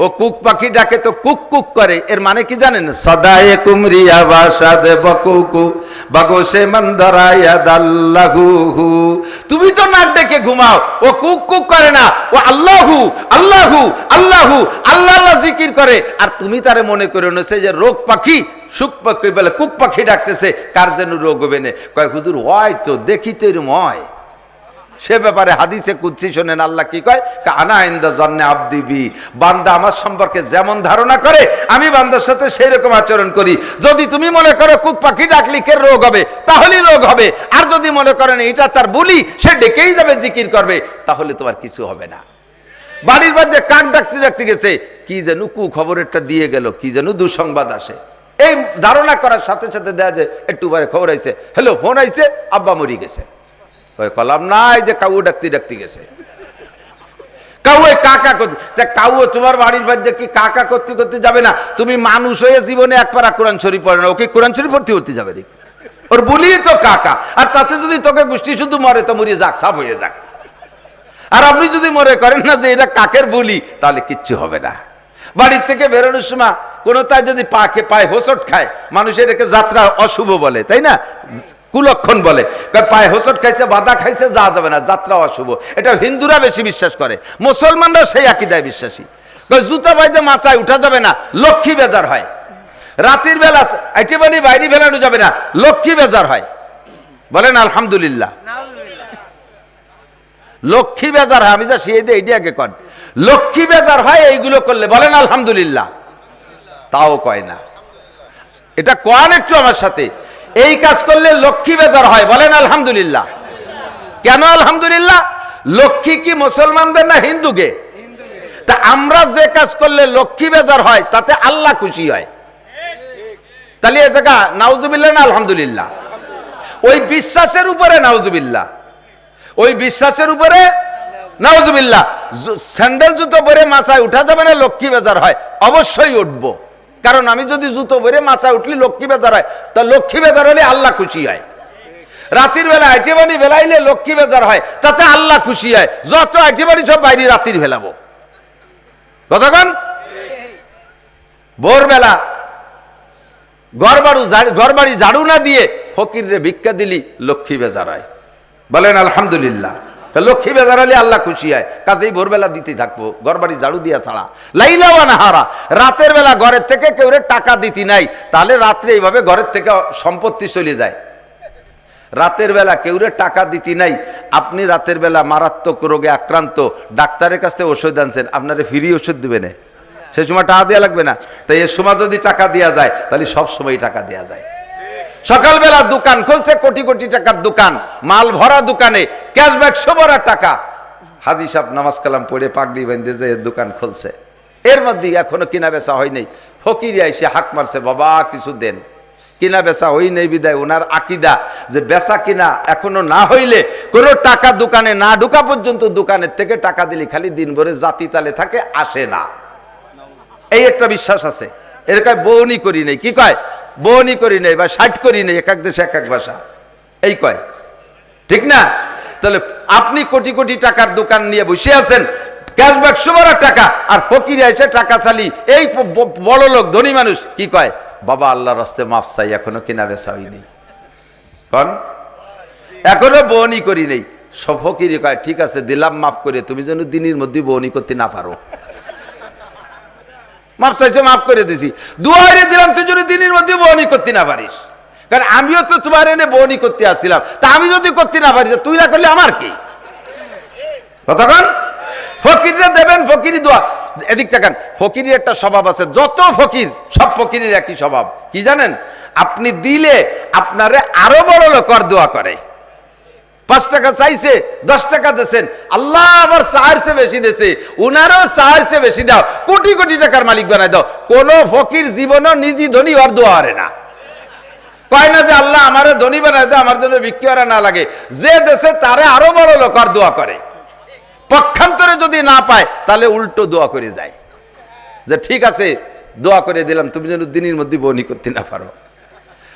ও কুক পাখি ডাকে তো কুক কুক করে, এর মানে কি জানেন? সদায়ে কুমরিয়া বাসাদ বকুকু বাগোসে মন্দরায়া দাল্লাহু। তুমি তো নাক ডেকে ঘুমাও, ও কুক কুক করে না, ও আল্লাহু আল্লাহু আল্লাহু আল্লাহ আল্লাহ জিকির করে। আর তুমি তারে মনে করে নেছে যে রোগ পাখি, সুখ পাখি বলে কুক পাখি ডাকতেছে, কার যেন রোগ হবে না। কয় হুজুর হয় তো, দেখি তো এরম হয়। সে ব্যাপারে হাদিসে কুদসি শোনেন, আল্লাহ কি কয়? আনা ইনদা জান্নে আবদি বি। বান্দা আমার সম্পর্কে যেমন ধারণা করে, আমি বান্দার সাথে সেই রকম আচরণ করি। যদি তুমি মনে করো কুক পাখি ডাকলি কে রোগ হবে, তাহলেই রোগ হবে। আর যদি মনে করেন এটা তার বুলি, সে ডেকেই যাবে, জিকির করবে, তাহলে তোমার কিছু হবে না। বাড়ির মধ্যে কাক ডাকতে ডাকতে গেছে, কি যেন কু খবরেরটা দিয়ে গেল, কি যেন দুঃসংবাদ আসে। এই ধারণা করার সাথে সাথে দেখা যায় একটু পরে খবর আইছে, হ্যালো ফোন আইছে, আব্বা মরি গেছে। কলাম নাই যে কাউ ডাকতে ডাকতে গেছে, কাউ কাকা করতে, কাউ তোমার বাড়ির মধ্যে কি কাকা করতে করতে যাবে না? তুমি মানুষ হয়ে জীবনে একবার কোরআন শরীফ পড়ে না, ওকে কোরআন শরীফ পড়তে পড়তে যাবে নাকি? ওর বলি তো কাকা। আর তাতে যদি তোকে গোষ্ঠী শুধু মরে, তো মরিয়ে যাক, সাফ হয়ে যাক। আর আপনি যদি মনে করেন না যে এটা কাকের বলি, তাহলে কিচ্ছু হবে না। বাড়ির থেকে বেরোনোর সময় কোনো তাই যদি পায়ে হোঁচট খায়, মানুষ এটাকে যাত্রা অশুভ বলে, তাই না? কুলক্ষণ বলে। পায়ে হোঁচট খাইছে, বাধা খাইছে, যা যাবে না, যাত্রা অশুভ। এটা হিন্দুরা বেশি বিশ্বাস করে, মুসলমানরা সেই আকীদায় বিশ্বাসী। জুতা বাইতে মাচায় উঠা যাবে না, লক্ষ্মী বেজার হয়। রাতের বেলা একেবারে বাইরে বেলানো যাবে না, লক্ষ্মী বেজার হয়। বলেন আলহামদুলিল্লাহ। লক্ষ্মী বেজার হয়, আমি যা শিয়ে দিই এইটি আগে কন। লক্ষ্মী বেজার হয় এইগুলো করলে, বলেন আলহামদুলিল্লাহ। তাও কয় না, এটা কোন একটু আমার সাথে। এই কাজ করলে লক্ষ্মী বেজার হয়, বলেন আলহামদুলিল্লাহ। কেন আলহামদুলিল্লাহ? লক্ষ্মী কি মুসলমানদের না হিন্দুকে? তা আমরা যে কাজ করলে লক্ষ্মী বেজার হয়, তাতে আল্লাহ খুশি হয়। তাহলে এ জায়গা নাউজুবিল্লাহ না আলহামদুলিল্লাহ? ওই বিশ্বাসের উপরে নাউজুবিল্লাহ, ওই বিশ্বাসের উপরে নাউজুবিল্লাহ। স্যান্ডেল জুতো পরে মাথায় উঠা যাবে না, লক্ষ্মী বেজার হয়। অবশ্যই উঠবো, কারণ আমি যদি জুতো পরে মাথায় উঠলি লক্ষ্মী বেজার হয়, তা লক্ষ্মী বেজার হলে আল্লাহ খুশি হয়। রাতের বেলা আইটেবানি বেলাইলে লক্ষ্মী বেজার হয়, তাতে আল্লাহ খুশি হয়। যত আইটেবানি সব বাইরে রাত্রির বেলাবো, কতক্ষণ? ভোরবেলা ঘরবাড়ি ঝাড়ু না দিয়ে ফকিরে ভিক্ষা দিলি, লক্ষ্মী বেজার হয়। বলেন আলহামদুলিল্লাহ। লক্ষ্মী বেজার হলে আল্লাহ খুশি হয়, কাজেই ভোরবেলা দিতে থাকবো, ঘরবাড়ি ঝাড়ু দিয়া ছাড়া। লাইলা ওয়া নাহারা, রাতের বেলা ঘরের থেকে কেউ টাকা দিতে নাই, তাহলে রাত্রে এইভাবে ঘরের থেকে সম্পত্তি চলে যায়। রাতের বেলা কেউরে টাকা দিতি নাই, আপনি রাতের বেলা মারাত্মক রোগে আক্রান্ত, ডাক্তারের কাছ থেকে ওষুধ আনছেন, আপনারা ফ্রি ওষুধ দিবে না, সেই সময় টাকা দেওয়া লাগবে না। তাই এর সময় যদি টাকা দেওয়া যায় তাহলে সব সময় টাকা দেওয়া যায়। সকালবেলা দোকান খুলছে, কোটি কোটি টাকার দোকান, মাল ভরা দোকানে ক্যাশব্যাক ভরা টাকা, হাজি সাহেব নামাজ কালাম পড়ে পাগড়ি বেঁধে যে দোকান খুলছে, এর মধ্যে এখনো কিনা বেচা হয় নাই। ফকির এসে হাক মারছে, বাবা কিছু দেন। কিনা বেচা হই নেই বিদায় ওনার আকিদা যে বেচা কিনা এখনো না হইলে কোনো টাকা দোকানে না ঢোকা পর্যন্ত দোকানের থেকে টাকা দিলে খালি দিন ভরে জাতি তালে থাকে, আসে না। এই একটা বিশ্বাস আছে। এর কয় বউনি করি নেই, কি কয় বউনি করি নেই বা 60 করি নেই, এক এক দেশে এক এক ভাষা এই কয়, ঠিক না? তাহলে আপনি কোটি কোটি টাকার দোকান নিয়ে বসে আছেন, ক্যাশব্যাক ভরা টাকা, আর ফকির এসে টাকা চালি, এই বড় লোক ধনী মানুষ কি কয়, বাবা আল্লাহর রাস্তায় মাফ চাই, এখনো কিনা বেচা হয়নি, কন এখনো বউনি করি নেই। সব ফকিরি কয় ঠিক আছে দিলাম মাফ করে, তুমি যেন দিনের মধ্যে বউনি করতে না পারো। মাফ চাইছো, মাফ করে দিছি, দুয়ারে দিলাম তুই যদি দিনের মধ্যে বউনি করতে না পারিস, কারণ আমিও তো তোমার এনে বউনি করতে আসছিলাম, তা আমি যদি করতে না পারি তুই না করলে আমার কি? কতক্ষণ ফকিরে দেবেন, ফকিরি দোয়া। এদিক থাকেন, ফকিরের একটা স্বভাব আছে, যত ফকির সব ফকিরের একই স্বভাব, কি জানেন? আপনি দিলে আপনারে আরো বড় লোকর দোয়া করে। 5 টাকা চাইছে 10 টাকা দিয়েছেন, আল্লাহ আবার 4 চেয়ে বেশি দিয়েছে, উনারও 4 চেয়ে বেশি দাও, কোটি কোটি টাকার মালিক বানাই দাও। কোন ফকির জীবনও নিজে ধনী হওয়ার দোয়া হারে না, কয় না যে আল্লাহ আমারে ধনী বানাই দাও, আমার জন্য বিক্রি করা না লাগে। যে দেশে তারে আরো বড় লোকর দোয়া করে, পক্ষান্তরে যদি না পায় তাহলে উল্টো দোয়া করে যায় যে ঠিক আছে দোয়া করে দিলাম, তুমি যেন দিনের মধ্যে বউনি করতে না পারো।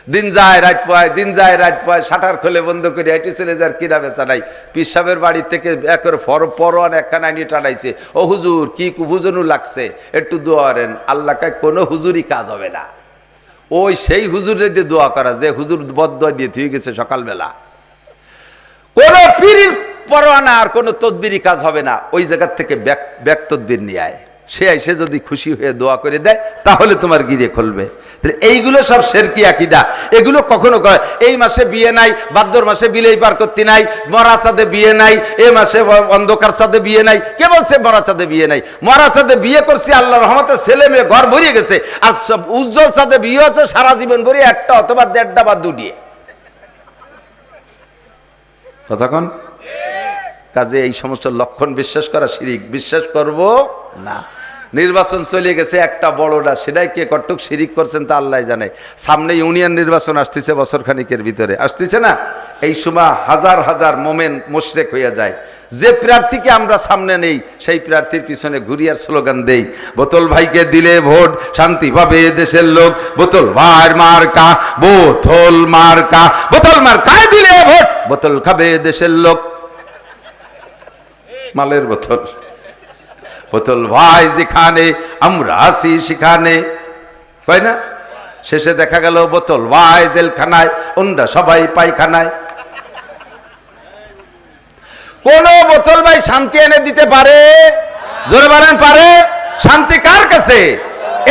দিন যায় রাত পায়, দিন যায় রাত পায়, শাটার খুলে বন্ধ করে হেঁটে চলে যার কিনা বেচা নাই। পীর সাহেবের বাড়ি থেকে একের পরোয়ান একখানা নিয়ে টানাইছে, ও হুজুর কি কুভুজনু লাগছে, একটু দোয়া করেন। আল্লাহ কয় কোনো হুজুরই কাজ হবে না, ওই সেই হুজুরের দিয়ে দোয়া করা যে হুজুর বদদোয়া দিয়ে থুয়ে গেছে সকালবেলা। কোন পীরের পরোয়ানা আর কোন তদবিরি কাজ হবে না, ওই জায়গার থেকে ব্যাক তদবির নিয়ে আয়, সে এসে যদি খুশি হয়ে দোয়া করে দেয় তাহলে তোমার গিরে খুলবে। এইগুলো সব শিরকি আকীদা, এগুলো কখনো করে। এই মাসে বিয়ে নাই, ভাদ্র মাসে বিলেই পার করতে নাই, মরা চাঁদে বিয়ে নাই, এ মাসে অন্ধকার চাঁদে বিয়ে নাই, কে বলছে মরা চাঁদে বিয়ে নাই? মরা চাঁদে বিয়ে করছি, আল্লাহর রহমতে ছেলে মেয়ে ঘর ভরিয়ে গেছে। আর উজ্জ্বল চাঁদে বিয়ে আছে সারা জীবন ভরে, একটা অথবা 1.5টা বা 2টি। কতক্ষণ কাজে এই সমস্ত লক্ষণ বিশ্বাস করা শিরিক, বিশ্বাস করব না। নির্বাচন চলে গেছে একটা বড়টা, সেটাই কে কটুক শিরিক করছেন তা আল্লাহ জানে। সামনে ইউনিয়ন নির্বাচন আসতেছে, বছর খানিকের ভিতরে আসতেছে না? এই সময় হাজার হাজার মোমেন মুশরিক হইয়া যায়। যে প্রার্থীকে আমরা সামনে নেই সেই প্রার্থীর পিছনে ঘুরিয়ার স্লোগান দেই, বোতল ভাইকে দিলে ভোট শান্তি পাবে দেশের লোক, বোতল ভাই মার্কা, বোতল মার্কা, বোতল মার্কায় দিলে ভোট, বোতল খাবে দেশের লোক। মালের বোতল, বোতল ভাই যেখানে আমরা আসি সেখানে, তাই না? শেষে দেখা গেল বোতল ভাই জেলখানায়, অন্যরা সবাই পায়খানায়। কোন বোতল ভাই শান্তি এনে দিতে পারে? জোরে বলেন পারে? শান্তি কার কাছে?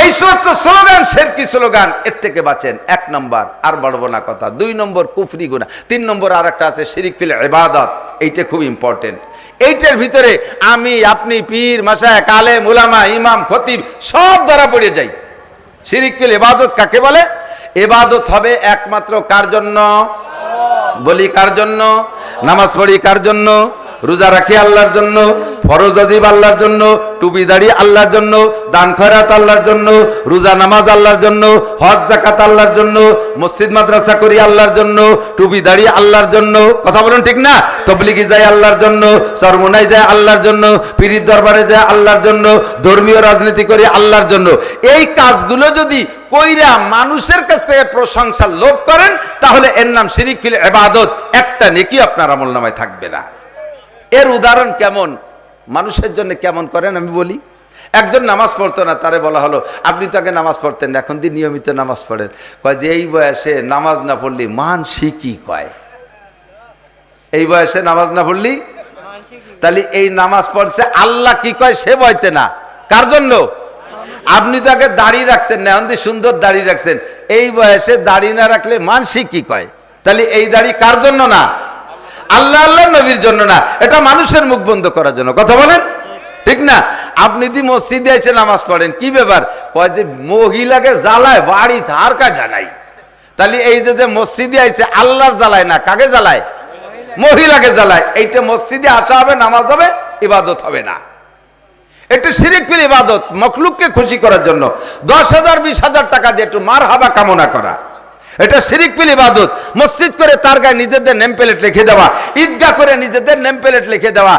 এই সমস্ত স্লোগান শিরকি স্লোগান, এর থেকে বাঁচেন। 1 নম্বর, আর বলবো না কথা। 2 নম্বর কুফরি গুনাহ। 3 নম্বর আর একটা আছে শিরিক ফিল ইবাদত, এইটা খুব ইম্পর্টেন্ট। এইটার ভিতরে আমি আপনি পীর মাশায়েখ আলেম উলামা ইমাম খতিব সব ধরা পড়ে যাই। শিরিক ফিল ইবাদত কাকে বলে? ইবাদত হবে একমাত্র কার জন্য? বলি কার জন্য? নামাজ পড়ি কার জন্য? রোজা রাখি আল্লাহর জন্য, ফরজ ওয়াজিব আল্লাহর জন্য, টুপি দাড়ি আল্লাহর জন্য, দান খয়রাত আল্লাহর জন্য, রোজা নামাজ আল্লাহর জন্য, হজ যাকাত আল্লাহর জন্য, মসজিদ মাদ্রাসা করি আল্লাহর জন্য, টুপি দাড়ি আল্লাহর জন্য, কথা বলুন ঠিক না? তবলিগি যায় আল্লাহর জন্য, সরমুনাই যায় আল্লাহর জন্য, পীরের দরবারে যায় আল্লাহর জন্য, ধর্মীয় রাজনীতি করি আল্লাহর জন্য। এই কাজগুলো যদি কইরা মানুষের কাছ থেকে প্রশংসা লোভ করেন তাহলে এর নাম শিরিক ফিল ইবাদত, একটা নেকি আপনার আমলনামায় থাকবে না। এর উদাহরণ কেমন, মানুষের জন্য কেমন করেন আমি বলি। একজন নামাজ পড়তো না, তারে বলা হলো আপনি তো আগে নামাজ পড়তেন, এখন দিন নিয়মিত নামাজ পড়েন। কয় যে এই বয়সে নামাজ না পড়লি মানসি কি কয়? এই বয়সে নামাজ না পড়লি, তাহলে এই নামাজ পড়ছে আল্লাহ কি কয় সে বইতে না। কার জন্য? আপনি তো আগে দাড়ি রাখতেন না, এখন সুন্দর দাড়ি রাখছেন, এই বয়সে দাড়ি না রাখলে মানসি কি কয়? তাহলে এই দাড়ি কার জন্য না? আল্লাহ আল্লাহ নবীর জন্য না, এটা মানুষের মুখ বন্ধ করার জন্য। কথা বলেন ঠিক না? আপনি যদি মসজিদে এসে নামাজ পড়েন, কি ব্যাপার? কয় যে মহিলাকে জ্বালায় বাড়ি আর কাজ জানাই। তাহলে এই যে মসজিদে আইছে আল্লাহর জ্বালায় না, কাকে জ্বালায়? মহিলাকে জ্বালায়। এইটা মসজিদে আসা হবে, নামাজ হবে, ইবাদত হবে না। এটা শিরিক ফিল ইবাদত, মখলুককে খুশি করার জন্য 10,000 20,000 টাকা দিয়ে একটু মার হাবা কামনা করা, এটা শিরিক ফিল ইবাদত। মসজিদ করে তার গায়ে নিজেদের নেম প্লেট লিখে দেওয়া, ঈদগাহ করে নিজেদের নেম প্লেট লিখে দেওয়া,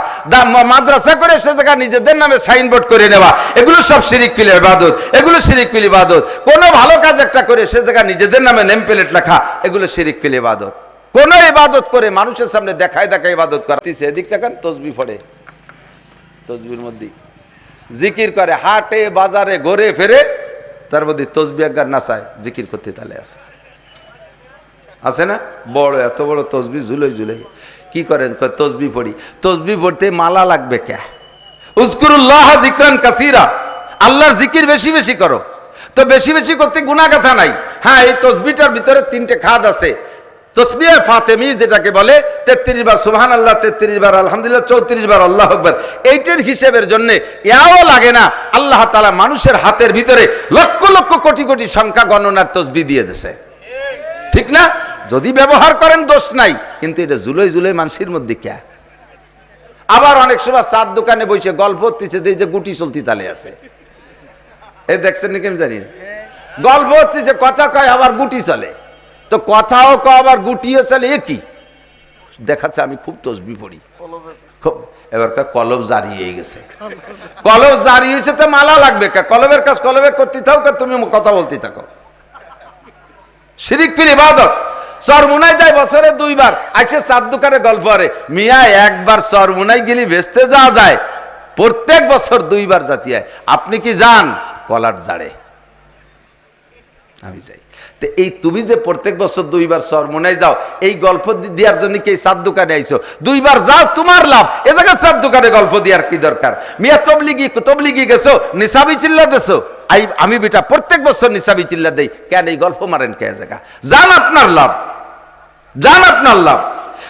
মাদ্রাসা করে সে জায়গা নিজেদের নামে সাইনবোর্ড করে নেওয়া, এগুলো সব শিরিক ফিল ইবাদত, এগুলো শিরিক ফিল ইবাদত। কোন ভালো কাজ একটা করে সে জায়গা নিজেদের নামে নেম প্লেট লেখা, এগুলো শিরিক ফিল ইবাদত। কোন ইবাদত করে মানুষের সামনে দেখায় দেখায় ইবাদত করা। এদিক তাকান, তসবিহ পড়ে, তসবির মধ্যে জিকির করে, হাটে বাজারে ঘুরে ফেরে, তার মধ্যে তসবিহ একবার নাচায়, জিকির করতে তালে আছে, আছে না? বড় এত বড় তসবিহ ঝুলে ঝুলে কি করেন? তসবিহ পড়ি। তসবিহ পড়তে মালা লাগবে কে? উযকুরুল্লাহ যিকরান কাসীরা, আল্লাহর জিকির বেশি বেশি করো। তো বেশি বেশি করতে গুনাহ কথা নাই। হ্যাঁ, এই তসবিহটার ভিতরে 3টে খাদ আছে। তসবিহ ফাতেমি যেটাকে বলে, 33 বার সুবহানাল্লাহ, 33 বার আলহামদুলিল্লাহ, 34 বার আল্লাহু আকবার। এইটার হিসেবের জন্য ইয়াও লাগে না। আল্লাহ তাআলা মানুষের হাতের ভিতরে লক্ষ লক্ষ কোটি কোটি সংখ্যা গণনার তসবিহ দিয়ে দিয়েছে, ঠিক না? যদি ব্যবহার করেন দোষ নাই, কিন্তু এটা জুলাই জুলাই মানুষের মধ্যে কে? আবার অনেক সময় চার দোকানে বসে গল্প হচ্ছে, যে গুটি চলতি তালে আছে, এই দেখছেন নাকি আমি জানি না। গল্প হচ্ছে যে কথা কয় আবার গুটি চলে, তো কথাও কয় আবার গুটিও চলে, এ কি দেখাচ্ছে? আমি খুব তসবিহ পড়ি, খুব। এবার কলব জারি হয়ে গেছে, কলব জারি হয়েছে, তো মালা লাগবে কে? কলবের কাজ কলবে করতে থাকো, তুমি কথা বলতে থাকো। শিরিক ফিল ইবাদত। চরমুনাই যায় বছরে 2 বার, আইসে 4 দোকানে গল্প করে। মিয়া একবার চরমুনাই গেলি বেচতে যাওয়া যায়, প্রত্যেক বছর 2 বার জাতি হয়। আপনি কি যান? কলার জাড়ে আমি যাই। তো এই তুমি যে প্রত্যেক বছর 2 বার চরমুনাই যাও, এই গল্প দেওয়ার জন্য কি 4 দোকানে আইছো? 2 বার যাও, তোমার লাভ। এ জায়গায় 4 দোকানে গল্প দেওয়ার কি দরকার? মিয়া তবলিগি গেছো, নিসাবি চিল্লা দেছো, আমি বেটা প্রত্যেক বছর নিসাবি চিল্লা দেই, কেন এই গল্প মারেন কে? জায়গা যান, আপনার লাভ, যান, আপনার লাভ।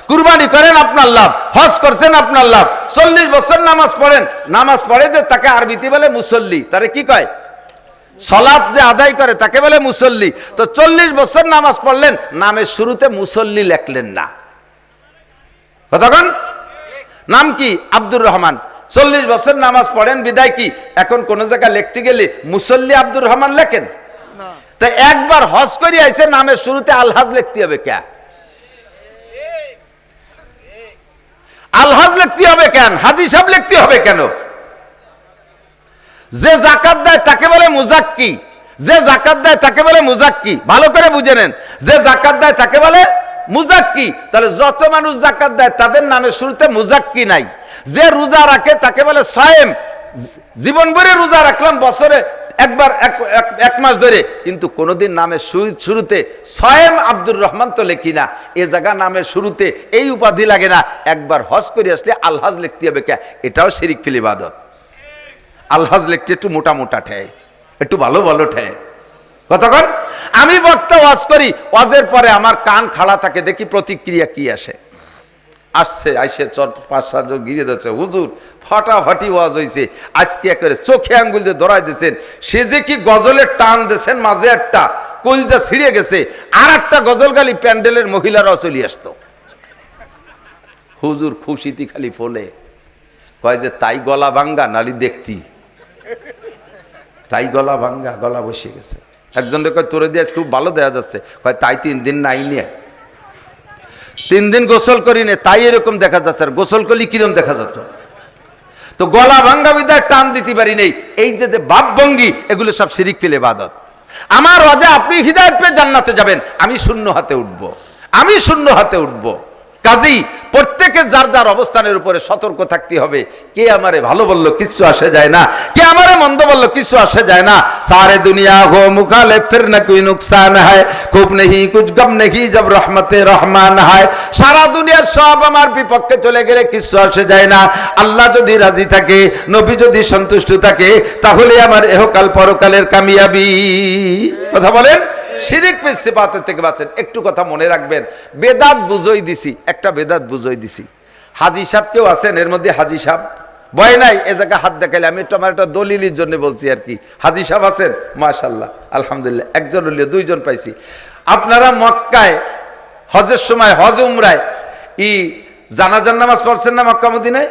কুরবানি করেন, আপনার লাভ। হজ করছেন, আপনার লাভ। 40 বছর নামাজ পড়েন, নামাজ পড়ে যে তাকে আরবিতে বলে মুসল্লি, তারে কি কয়? সালাত যে আদায় করে তাকে বলে মুসল্লি। তো 40 বছর নামাজ পড়লেন, নামের শুরুতে মুসল্লি লেখলেন না, কতক্ষণ? নাম কি? আব্দুর রহমান। 40 বছর নামাজ পড়েন, বিদায় কি এখন কোন জায়গায় লিখতে গেলে মুসল্লি আব্দুর রহমান লেখেন? তাই একবার হজ করে আইছে, নামের শুরুতে আলহাজ লিখতে হবে কে? আলহাজ লিখতে হবে কেন? হাজী সাহেব লিখতে হবে কেন? যে যাকাত দেয় তাকে বলে মুজাক্কি, যে যাকাত দেয় তাকে বলে মুজাক্কি। ভালো করে বুঝে নেন, যে যাকাত দেয় তাকে বলে মুজাক্কি। তাহলে যত মানুষ যাকাত দেয় তাদের নামের শুরুতে মুজাক্কি নাই। যে রোজা রাখে তাকে বলে সায়েম, জীবন ভরে রোজা রাখলাম, বছরে একবার এক মাস ধরে, কিন্তু কোনোদিন নামের শুরুতে সায়েম আব্দুর রহমান তো লেখি না। এ জায়গা নামের শুরুতে এই উপাধি লাগে না। একবার হজ করে আসলে আলহাজ লিখতে হবে কে? এটাও শিরিক ফিল ইবাদত। আলহাজ লিখতে একটু মোটা মোটা ঠেয়, একটু ভালো ভালো ঠেয়, কতক্ষণ? আমি বক্তা ওয়াজ করি, ওয়াজের পরে আমার কান খাড়া থাকে, দেখি প্রতিক্রিয়া কি আসে। আসছে, আইসে 5-7 জন গিরে দিচ্ছে, হুজুর ফাটাফাটি ওয়াজ হয়েছে, আজকে করে চোখে আঙ্গুল দিয়ে ধরাই দিয়েছেন। সে যে কি গজলের টান দিয়েছেন, মাঝে একটা কলজা ছিঁড়ে গেছে, আর একটা গজল গালি প্যান্ডেলের মহিলারাও চলে আসতো। হুজুর খুশিতে খালি ফলে কয় যে তাই গলা ভাঙ্গা, নালি দেখতি তাই গলা ভাঙ্গা, গলা বসে গেছে। একজন কয় তোরে দিয়ে খুব ভালো দেওয়া যাচ্ছে, কয় তাই 3 দিন নাই নিয়ে, 3 দিন গোসল করি নে, তাই এরকম দেখা যাচ্ছে। আর গোসল করলে কিরম দেখা যেত? তো গলা ভাঙ্গা বিদায় টান দিতে পারি নেই। এই যে ভাবভঙ্গি, এগুলো সব শিরিক ফিল ইবাদত। আমার ওয়াজে আপনি হিদায়াত পেয়ে জান্নাতে যাবেন, আমি শূন্য হাতে উঠব, আমি শূন্য হাতে উঠব। কাজেই প্রত্যেকে যার যার অবস্থানের উপরে সতর্ক থাকতে হবে। কে আমারে ভালো বললো কিচ্ছু আসে যায় না, কে আমারে মন্দ বললো কিছু আসে যায় না। সারে দুনিয়া হো মুখালে ফির না কোই নুকসান হয়, খুব নেহি কুছ গম নেহি জব রহমতে রহমান হয়। সারা দুনিয়ার সব আমার বিপক্ষে চলে গেলে কিছু আসে যায় না। আল্লাহ যদি রাজি থাকে, নবী যদি সন্তুষ্ট থাকে, তাহলে আমার এহকাল পরকালের কামিয়াবি। কথা বলেন শিরিক ফিস সিফাতের থেকে বাঁচেন। একটু কথা মনে রাখবেন, বেদাত বুঝই দিছি, একটা বেদাত বুঝই দিছি। হাজী সাহেব কেউ আছেন এর মধ্যে? হাজী সাহেব ভয় নাই, এ জায়গায় হাত দেখাইলে আমি একটু আমার একটা দলিলের জন্য বলছি আর কি। হাজী সাহেব আছেন? মাশাআল্লাহ, আলহামদুলিল্লাহ, একজন হলে দুইজন পাইছি। আপনারা মক্কায় হজের সময়, হজ উমরায় জানাজার নামাজ পড়ছেন না মক্কা মদিনায়?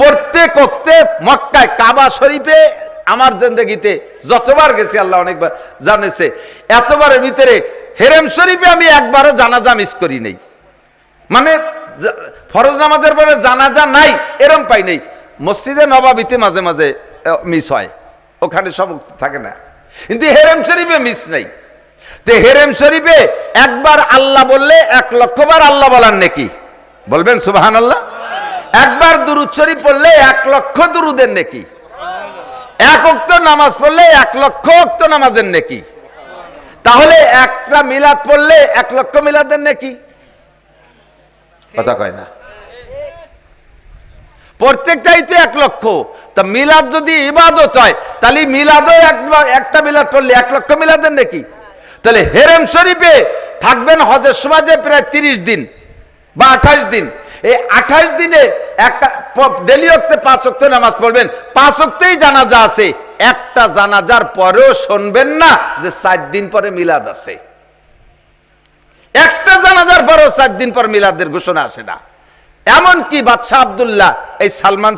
প্রত্যেক ওয়াক্তে মক্কায় কাবা শরীফে আমার জিন্দেগিতে যতবার গেছি, আল্লাহ অনেকবার জানেছে, এতবারের ভিতরে হেরেম শরীফে আমি একবারও জানাজা মিস করি নাই। মানে ফরজ নামাজের পরে জানাজা নাই এরম পাই নাই। মসজিদে নবাবিতে মাঝে মাঝে মিস হয়, ওখানে সব থাকে না, কিন্তু হেরেম শরীফে মিস নাই। তো হেরেম শরীফে একবার আল্লাহ বললে 1,00,000 বার আল্লাহ বলার নেকি, বলবেন সুবহানাল্লাহ। একবার দুরূদ শরীফ পড়লে 1,00,000 দুরুদের নেকি, এক ওয়াক্ত নামাজ পড়লে 1,00,000 ওয়াক্ত নামাজের নেকি। তাহলে একটা মিলাদ পড়লে 1,00,000 মিলাদের নেকি, কথা কয় না? প্রত্যেকটাই তো 1,00,000। তা মিলাদ যদি ইবাদত হয়, তাহলে মিলাদও একটা মিলাদ পড়লে 1,00,000 মিলাদের নেকি। তাহলে হেরেম শরীফে থাকবেন হজের সময় যে প্রায় 30 দিন বা 28 দিন, এই 28 দিনে একটা ডেলি ওয়াক্তে 5 ওয়াক্ত নামাজ পড়বেন, 5 ওয়াক্তেই জানাজা আছে। একটা জানাজার পরেও শুনবেন না যে 4 দিন পরে মিলাদ আছে। একটা জানাজার পরেও 4 দিন পর মিলাদের ঘোষণা আসে না। এমনকি বাদশাহ আব্দুল্লাহ, এই সালমান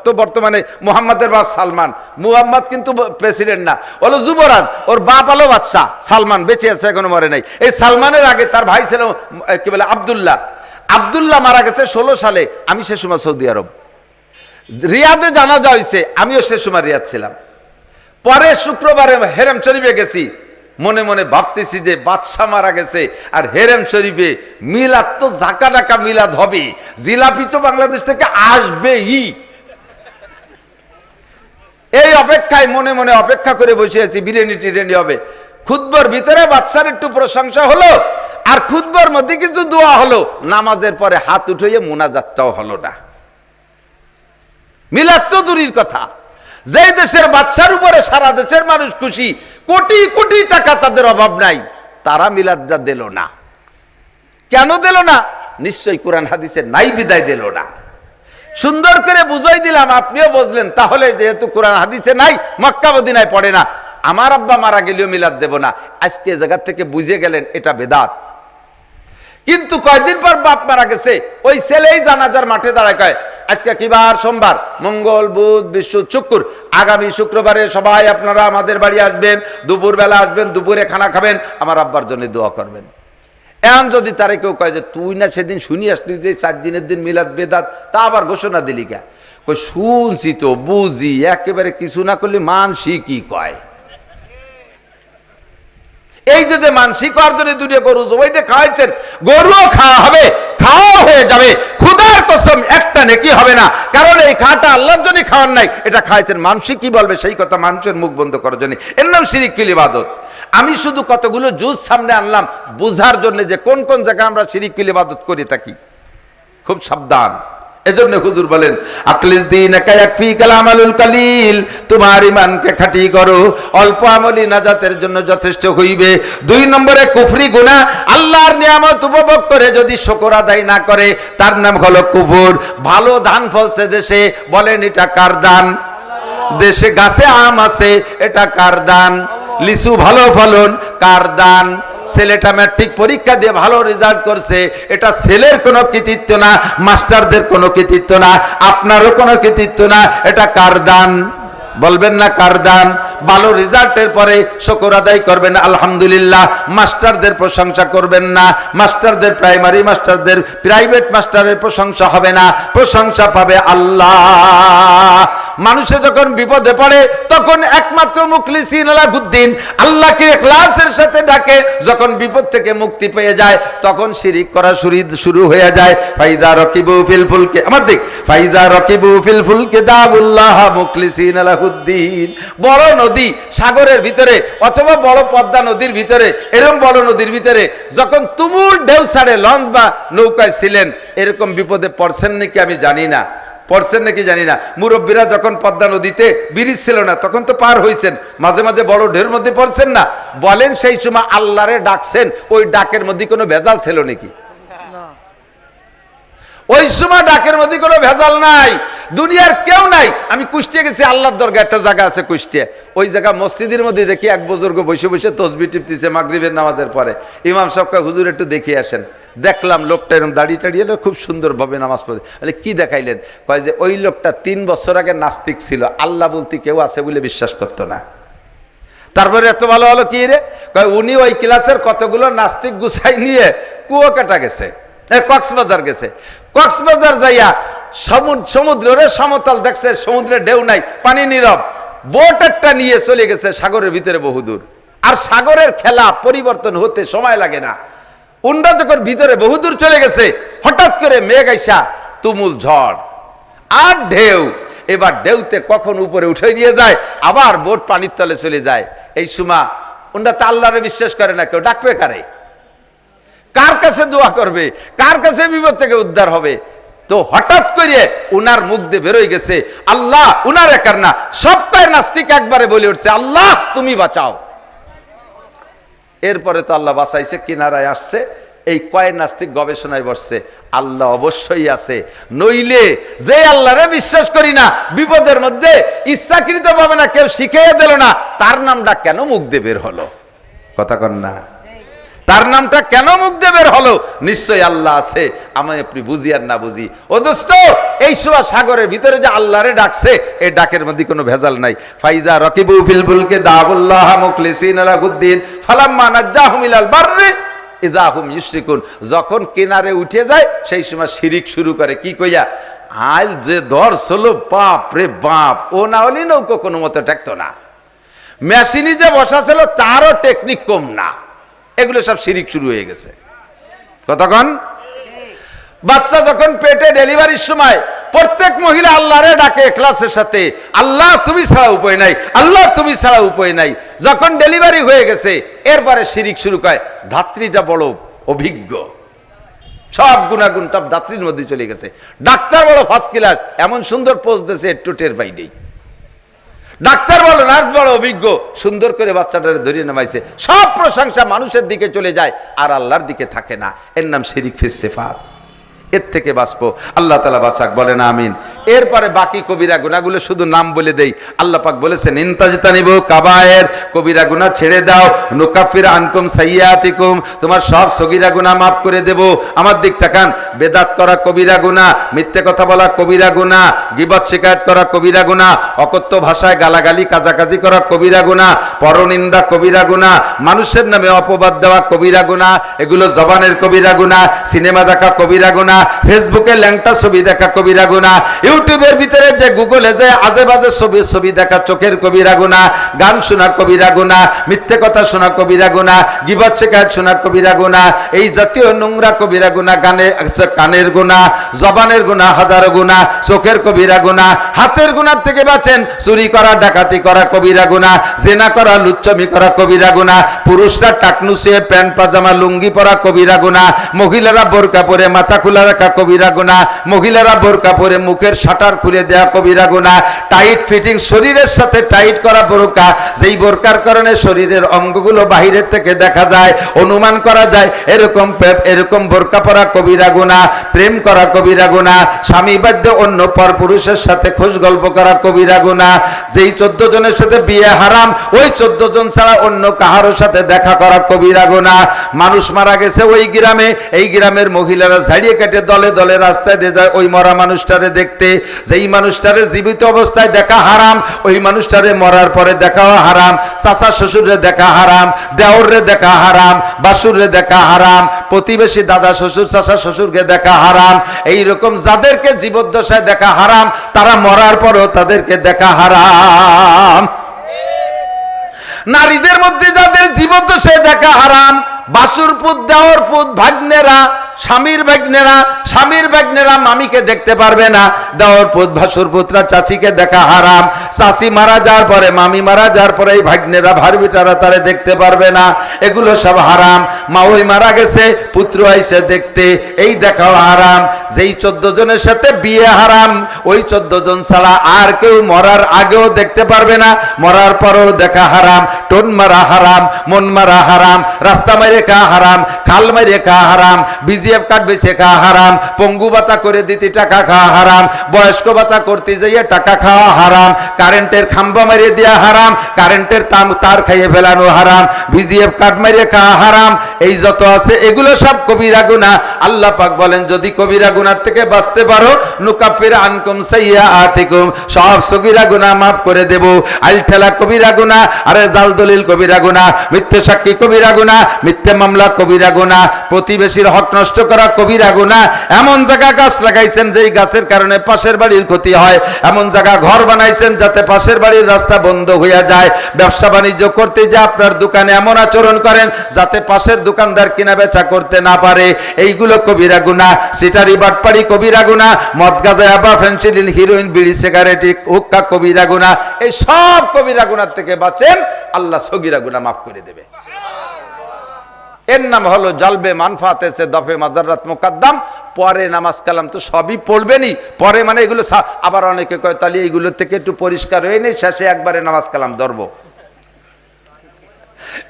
তো বর্তমানে মুহাম্মাদের বাপ সালমান, মুহাম্মদ কিন্তু প্রেসিডেন্ট না, হলো যুবরাজ, ওর বাপ হলো বাদশাহ সালমান, বেঁচে আছে, এখনো মরে নাই। এই সালমানের আগে তার ভাই ছিল কি বলে আব্দুল্লাহ। আব্দুল্লাহ মারা গেছে 16 সালে। আমি সে সময় সৌদি আরব, রিয়াদে জানাজা হয়েছে, আমিও সে সময় রিয়াদ ছিলাম। পরে শুক্রবারে হেরেম শরীফে গেছি, মনে মনে ভাবতেছি যে বাদশাহ মারা গেছে আর হেরেম শরীফে মিলাদ, তো ঝাঁকা ডাকা মিলাদ হবে, জিলাপি তো বাংলাদেশ থেকে আসবেই। এই অপেক্ষায় মনে মনে অপেক্ষা করে বসে আছি, বিরিয়ানি টিরিয়ানি হবে। খুতবার ভিতরে বাদশার একটু প্রশংসা হলো, আর খুতবার মধ্যে কিছু দোয়া হলো, নামাজের পরে হাত উঠিয়ে মোনাজাতটাও হলো না। মিলাদ তো দূরের কথা, যে দেশের বাদশার উপরে সারা দেশের মানুষ খুশি, কোটি কোটি টাকা তাদের অভাব নাই, তারা মিলাদটা দিল না। কেন দিল না? নিশ্চয়ই কোরআন হাদিসের নাই বিদায় দিল না। সুন্দর করে বুঝাই দিলাম, আপনিও বুঝলেন। তাহলে যেহেতু কোরআন হাদিসে নাই, মক্কা মদিনায় পড়ে না, আমার আব্বা মারা গেলেও মিলাদ দেব না, আজকে জায়গা থেকে বুঝে গেলেন এটা বেদাত। কিন্তু কয়দিন পর বাপ মারা গেছে, ওই ছেলেই জানাজার মাঠে দাঁড়ায় কয়, আজকে কি বার? সোমবার, মঙ্গল, বুধ, বৃহস্পতি, শুক্র, আগামী শুক্রবারে সবাই আপনারা আমাদের বাড়ি আসবেন, দুপুর বেলা আসবেন, দুপুরে খানা খাবেন, আমার আব্বার জন্য দোয়া করবেন। এখন যদি তারে কেউ কয় যে তুই না সেদিন শুনি আসলি যে 4 দিনের দিন মিলাদ বেদাত, তা আবার ঘোষণা দিলি কে? কই শুনছি তো, বুঝি, একেবারে কিছু না করলে মানসি কি কয়। এই যে মানসি করার জন্য 2টা গরু জবাইতে খাওয়াইছেন, গরুও খাওয়া হবে, খাওয়া হয়ে যাবে, খুদার কসম একটা নেকি হবে না, কারণ এই খাটা আল্লাহর জন্য খাওয়ার নাই, এটা খাইছেন। মানসি কি বলবে সেই কথা মানুষের মুখ বন্ধ করার জন্য, এর নাম শিরিক ফিল ইবাদত। আমি শুধু কতগুলো জুজ সামনে আনলাম বুঝার জন্য যে কোন কোন জায়গায় আমরা শিরিক ফিল ইবাদত করে থাকি। খুব সাবধান। এজন্য হুজুর বলেন, আকলিস দীনাকা ইয়াকফিকাল আমালুল কালিল, তোমার ঈমানকে খাঁটি করো, অল্প আমলই নাজাতের জন্য যথেষ্ট হইবে। 2 নম্বরে কুফরি গুনাহ, আল্লাহর নিয়ামত উপভোগ করে যদি শুকর আদায় না করে, তার নাম হলো কুফর। ভালো ধান ফলছে দেশে, বলেন এটা কার দান? দেশে গাছে আম আছে, এটা কার দান? লিচু ভালো ফলন, কার দান? ছেলেটা ম্যাট্রিক পরীক্ষা দিয়ে ভালো রেজাল্ট করছে, এটা ছেলের কোনো কৃতিত্ব না, মাস্টারদের কোনো কৃতিত্ব না, আপনারও কোনো কৃতিত্ব না, এটা কার দান? বলবেন না কার দান? ভালো রেজাল্টের পরে শুকর আদায় করবেন আলহামদুলিল্লাহ, মাস্টারদের প্রশংসা করবেন না, মাস্টারদের, প্রাইমারি মাস্টারদের, প্রাইভেট মাস্টারের প্রশংসা হবে না, প্রশংসা পাবে আল্লাহ। মানুষে যখন বিপদে পড়ে তখন একমাত্র মুখলিসিন আলাহুদ্দিন, আল্লাহকে ইখলাসের সাথে ডাকে, যখন বিপদ থেকে মুক্তি পেয়ে যায় তখন শিরিক করা শুরু হয়ে যায়। ফাইদা রাকিবু ফিল ফুলকে, আমার দিক, ফাইদা রাকিবু ফিল ফুলকে দাউল্লাহ মুখলিসিন আলাহুদ্দিন। বড় নদী সাগরের ভিতরে অথবা বড় পদ্মা নদীর ভিতরে, এরকম বড় নদীর ভিতরে যখন তুমুল ঢেউ ছাড়ে, লঞ্চ বা নৌকায় ছিলেন, এরকম বিপদে পড়ছেন নাকি আমি জানি না, পড়ছেন নাকি জানি না, মুরব্বীরা যখন পদ্মা নদীতে ব্রিজ ছিল না তখন তো পার হইছেন, মাঝে মাঝে বড় ঢের মধ্যে পড়ছেন না, বলেন সেই সময় আল্লাহরে ডাকছেন, ওই ডাকের মধ্যে কোনো ভেজাল ছিল নাকি? ওই সময় ডাকের মধ্যে কোনো ভেজাল নাই, দুনিয়ার কেউ নাই। আমি কুষ্টিয়া গেছি, আল্লাহর দরগা একটা জায়গা আছে কুষ্টিয়া, ওই জায়গা মসজিদের মধ্যে দেখি এক বুজুর্গ বসে বসে তসবিহ টিপতেছে মাগরিবের নামাজের পরে। ইমাম সাহেবকে হুজুর একটু দেখে আসেন। দেখলাম লোকটা এরকম দাড়ি টাড়িয়ে খুব সুন্দরভাবে নামাজ পড়ে। বলে কি দেখাইলেন? কয় যে ওই লোকটা 3 বছর আগে নাস্তিক ছিল, আল্লাহ বলতে কেউ আছে বলে বিশ্বাস করতো না। তারপরে এত ভালো হলো কি রে? কয় উনি ওই ক্লাসের কতগুলো নাস্তিক গুছাই নিয়ে কুয়াকাটা গেছে, কক্সবাজার গেছে। কক্সবাজার যাইয়া সমুদ্রের সমতল দেখছে, সমুদ্রে ঢেউ নাই, পানি নীরব, বোট একটা নিয়ে চলে গেছে সাগরের ভিতরে বহুদূর। আর সাগরের খেলা পরিবর্তন হতে সময় লাগে না। উন্ডা যখন ভিতরে বহুদূর চলে গেছে, হঠাৎ করে মেঘ আইসা তুমুল ঝড় আর ঢেউ। এবার ঢেউতে কখন উপরে উঠে নিয়ে যায়, আবার বোট পানির তলে চলে যায়। এই সময় উন্ডা তো আল্লাহরে বিশ্বাস করে না, কেউ ডাকবে কারে? কার কাছে দোয়া করবে? কার কাছে বিপদ থেকে উদ্ধার হবে? তো হঠাৎ করে উনার মুখ দিয়ে বেরোয় গেছে আল্লাহ, উনার একার না, সবটাই নাস্তিক একবারে বলে উঠছে আল্লাহ তুমি বাঁচাও। এরপরে তো আল্লাহ বাঁচাইছে, কিনারায় আসছে। এই কয় নাস্তিক গবেষণায় বসছে আল্লাহ অবশ্যই আছে, নইলে যে আল্লাহরে বিশ্বাস করি না, বিপদের মধ্যে ইচ্ছাকৃত ভাবে না, কেউ শিখিয়ে দিল না, তার নামটা কেন মুখ দিয়ে বের হলো? কথা কন না, তার নামটা কেন মুখ দিয়ে বের হলো? নিশ্চয়ই আল্লাহ আছে, আমি আপনি বুঝি আর না বুঝি। ও দোস্ত, এই সময় সাগরের ভিতরে যে আল্লাহরে ডাকছে, এই ডাকের মধ্যে কোনো ভেজাল নাই। ফাইজা রাকিবু ফিল ফুলকে দাউল্লাহ মুখলিসিনা লাহুদ্দিন ফালাম্মা নাজ্জাহুম ইলাল বাররি ইযা হুম ইউশরিকুন। যখন কিনারে উঠে যায় সেই সময় শিরিক শুরু করে। কি কইয়া? আইল যে ধরছিল, বাপ রে বাপ, ও না হলে নৌকো কোনো মতে টেকতো না। মেশিনে যে বসা ছিল তারও টেকনিক কম না। এগুলো সব শিরিক শুরু হয়ে গেছে। কতক্ষণ? বাচ্চা যখন পেটে ডেলিভারির সময় প্রত্যেক মহিলা আল্লাহরে ডাকে ইখলাসের সাথে, আল্লাহ তুমি ছাড়া উপায় নাই, আল্লাহ তুমি ছাড়া উপায় নাই। যখন ডেলিভারি হয়ে গেছে এরপরে শিরিক শুরু করে। ধাত্রীটা বড় অভিজ্ঞ, সব গুণাগুণ সব ধাত্রীর মধ্যে চলে গেছে। ডাক্তার বড় ফার্স্ট ক্লাস, এমন সুন্দর পোজ দিয়েছে একটু টের পাই নেই। ডাক্তার বলো, নার্স বড় অভিজ্ঞ, সুন্দর করে বাচ্চাটারে ধরিয়ে নামাইছে। সব প্রশংসা মানুষের দিকে চলে যায় আর আল্লাহর দিকে থাকে না। এর নাম শিরিক ফিস সিফাত। এর থেকে বাঁচবো, আল্লাহ তাআলা বাঁচাক, বলেন আমিন। এরপরে বাকি কবিরা গুনাহগুলো শুধু নাম বলে দেই। আল্লাহ পাক বলেছেন ইনতাজতানিবু কাবায়ের, কবিরা গুনাহ ছেড়ে দাও, নুকাফির আনকুম সাইয়্যাতিকুম, তোমার সব সগীরা গুনাহ মাফ করে দেব। আমার দিক তাকান। বেদাত করা কবিরা গুনাহ, মিথ্যে কথা বলা কবিরা গুনাহ, গীবত শিকায়ত করা কবিরা গুনাহ, অকথ্য ভাষায় গালাগালি কাজাকাজি করা কবিরা গুনাহ, পরনিন্দা কবিরা গুনাহ, মানুষের নামে অপবাদ দেওয়া কবিরা গুনাহ, এগুলো জবানের কবিরা গুনাহ, সিনেমা দেখা কবিরা গুনাহ, ফেসবুকে ল্যাংটা ছবি দেখা কবিরা গুনাহ, ইউটিউবের ভিতরে যে গুগলে যে আজে বাজে ছবি দেখা চোখের কবিরা গুনাহ, গান শোনা কবিরা গুনাহ, মিথ্যে কথা শোনা কবিরা গুনাহ, গীবত শিকায়ত শোনা কবিরা গুনাহ, এই জাতীয় নোংরা কবিরা গুনাহ, কানের গুনাহ, জবানের গুনাহ হাজারো গুনাহ, চোখের কবিরা গুনাহ, হাতের গুনাহ থেকে বাঁচেন। চুরি করা ডাকাতি করা কবিরা গুনাহ, জেনা করা লুচ্চামি করা কবিরা গুনাহ, পুরুষরা টাকনুসে প্যান্ট পাজামা লুঙ্গি পরা কবিরা গুনাহ, মহিলারা বোরকা পরে মাথা খোলা রাখা কবিরা গুনাহ, মহিলারা বোরকা পরে মুখের শাটার খুলে দেয়া কবিরা গুনাহ, টাইট ফিটিং শরীরের সাথে টাইট করা বোরকা, যেই বোরকার কারণে শরীরের অঙ্গগুলো বাহিরের থেকে দেখা যায়, অনুমান করা যায়, এরকম বোরকা পরা কবিরা গুনাহ, প্রেম করা কবিরা গুনাহ, স্বামী বাধ্য অন্য পর পুরুষের সাথে খোঁজ গল্প করা কবিরা গুনাহ, যেই 14 জনের সাথে বিয়ে হারাম, ওই 14 জন ছাড়া অন্য কাহারোর সাথে দেখা করা কবিরা গুনাহ। মানুষ মারা গেছে ওই গ্রামে, এই গ্রামের মহিলারা ঝাড়িয়ে কেটে দলে দলে রাস্তায় দিয়ে যায় ওই মরা মানুষটারে দেখতে। যেই মানুষটারে জীবিত অবস্থায় দেখা হারাম, ওই মানুষটারে মরার পরে দেখাও হারাম। চাচা শ্বশুরে দেখা হারাম, দেওরে দেখা হারাম, বাসুরে দেখা হারাম, প্রতিবেশী দাদা শ্বশুর চাচা শ্বশুরকে দেখা হারাম। এইরকম যাদেরকে জীবদ্দশায় দেখা হারাম, তারা মরার পরও তাদেরকে দেখা হারাম। নারীদের মধ্যে যাদের জীবদ্দশায় দেখা হারাম, বাসুর পুত, দেওর পুত, ভাগ্নেরা, স্বামীর ভাগ্নেরা মামিকে দেখতে পারবে না, দেওর পুত ভাসুর পুত্রা চাচিকে দেখা হারাম, চাচি মারা যাওয়ার পরে মামি মারা যাওয়ার পরে এই ভাগ্নেরা ভারবিটারা তারে দেখতে পারবে না, এগুলো সব হারাম। মা ওই মারা গেছে, পুত্র আইসে দেখতে, এই দেখাও হারাম। যেই 14 জনের সাথে বিয়ে হারাম, ওই 14 জন ছাড়া আর কেউ মরার আগেও দেখতে পারবে না, মরার পরেও দেখা হারাম। টোন মারা হারাম, মন মারা হারাম, রাস্তা মাইরে খাওয়া হারাম, খাল মাইরে খাওয়া হারাম, বিজিএফ কার্ড বেছে খাওয়া হারাম, পঙ্গু ভাতা করে দিতে টাকা খাওয়া হারাম, বয়স্ক ভাতা করতে যাইয়ে টাকা খাওয়া হারাম, কারেন্টের খাম্বা মারিয়ে দেওয়া হারাম, কারেন্টের তার খাইয়ে ফেলানো হারাম, বিজিএফ কার্ড মারিয়ে খাওয়া হারাম। এই যত আছে এগুলো সব কবিরা গুনাহ। আল্লাহ পাক বলেন যদি কবিরা গুনাহ থেকে বাঁচতে পারো, নুকাফির আনকুম সাইয়্যাতিকুম, সব সগীরা গুনাহ মাফ করে দেব। আলঠেলা কবিরা গুনাহ, আরে জাল দলিল কবিরা গুনাহ, মিথ্যে সাক্ষী কবিরা গুনাহ, মিথ্যে মামলা কবিরা গুনাহ, প্রতিবেশীর হক নষ্ট করা কবিরা গুনাহ। এমন জায়গা গাছ লাগাইছেন যেই গাছের কারণে পাশের বাড়ির ক্ষতি হয়, এমন জায়গা ঘর বানাইছেন যাতে পাশের বাড়ির রাস্তা বন্ধ হইয়া যায়, ব্যবসা বাণিজ্য করতে যে আপনার দোকানে এমন আচরণ করেন যাতে পাশের দোকানদার কিনা বেচা করতে না পারে, এইগুলো কবিরা গুনাহ। সিটারি বাটপাড়ি কবিরা গুনাহ, মদ গাঁজা ইয়াবা ফেনসিডিল হিরোইন বিড়ি সিগারেট হুক্কা কবিরা গুনাহ। এই সব কবিরা গুনাহ থেকে বাঁচেন, আল্লাহ সগীরা গুনাহ মাফ করে দেবে। এর নাম হলো জালবে মানফাতে সে দফে মাজারাত মুকদ্দম। পরে নামাজ কালাম তো সবই পড়বেনই, পরে মানে এগুলো আবার অনেকে কয় তাহলে এইগুলো থেকে একটু পরিষ্কার হয়ে নেই, শেষে একবারে নামাজ কালাম ধরবো।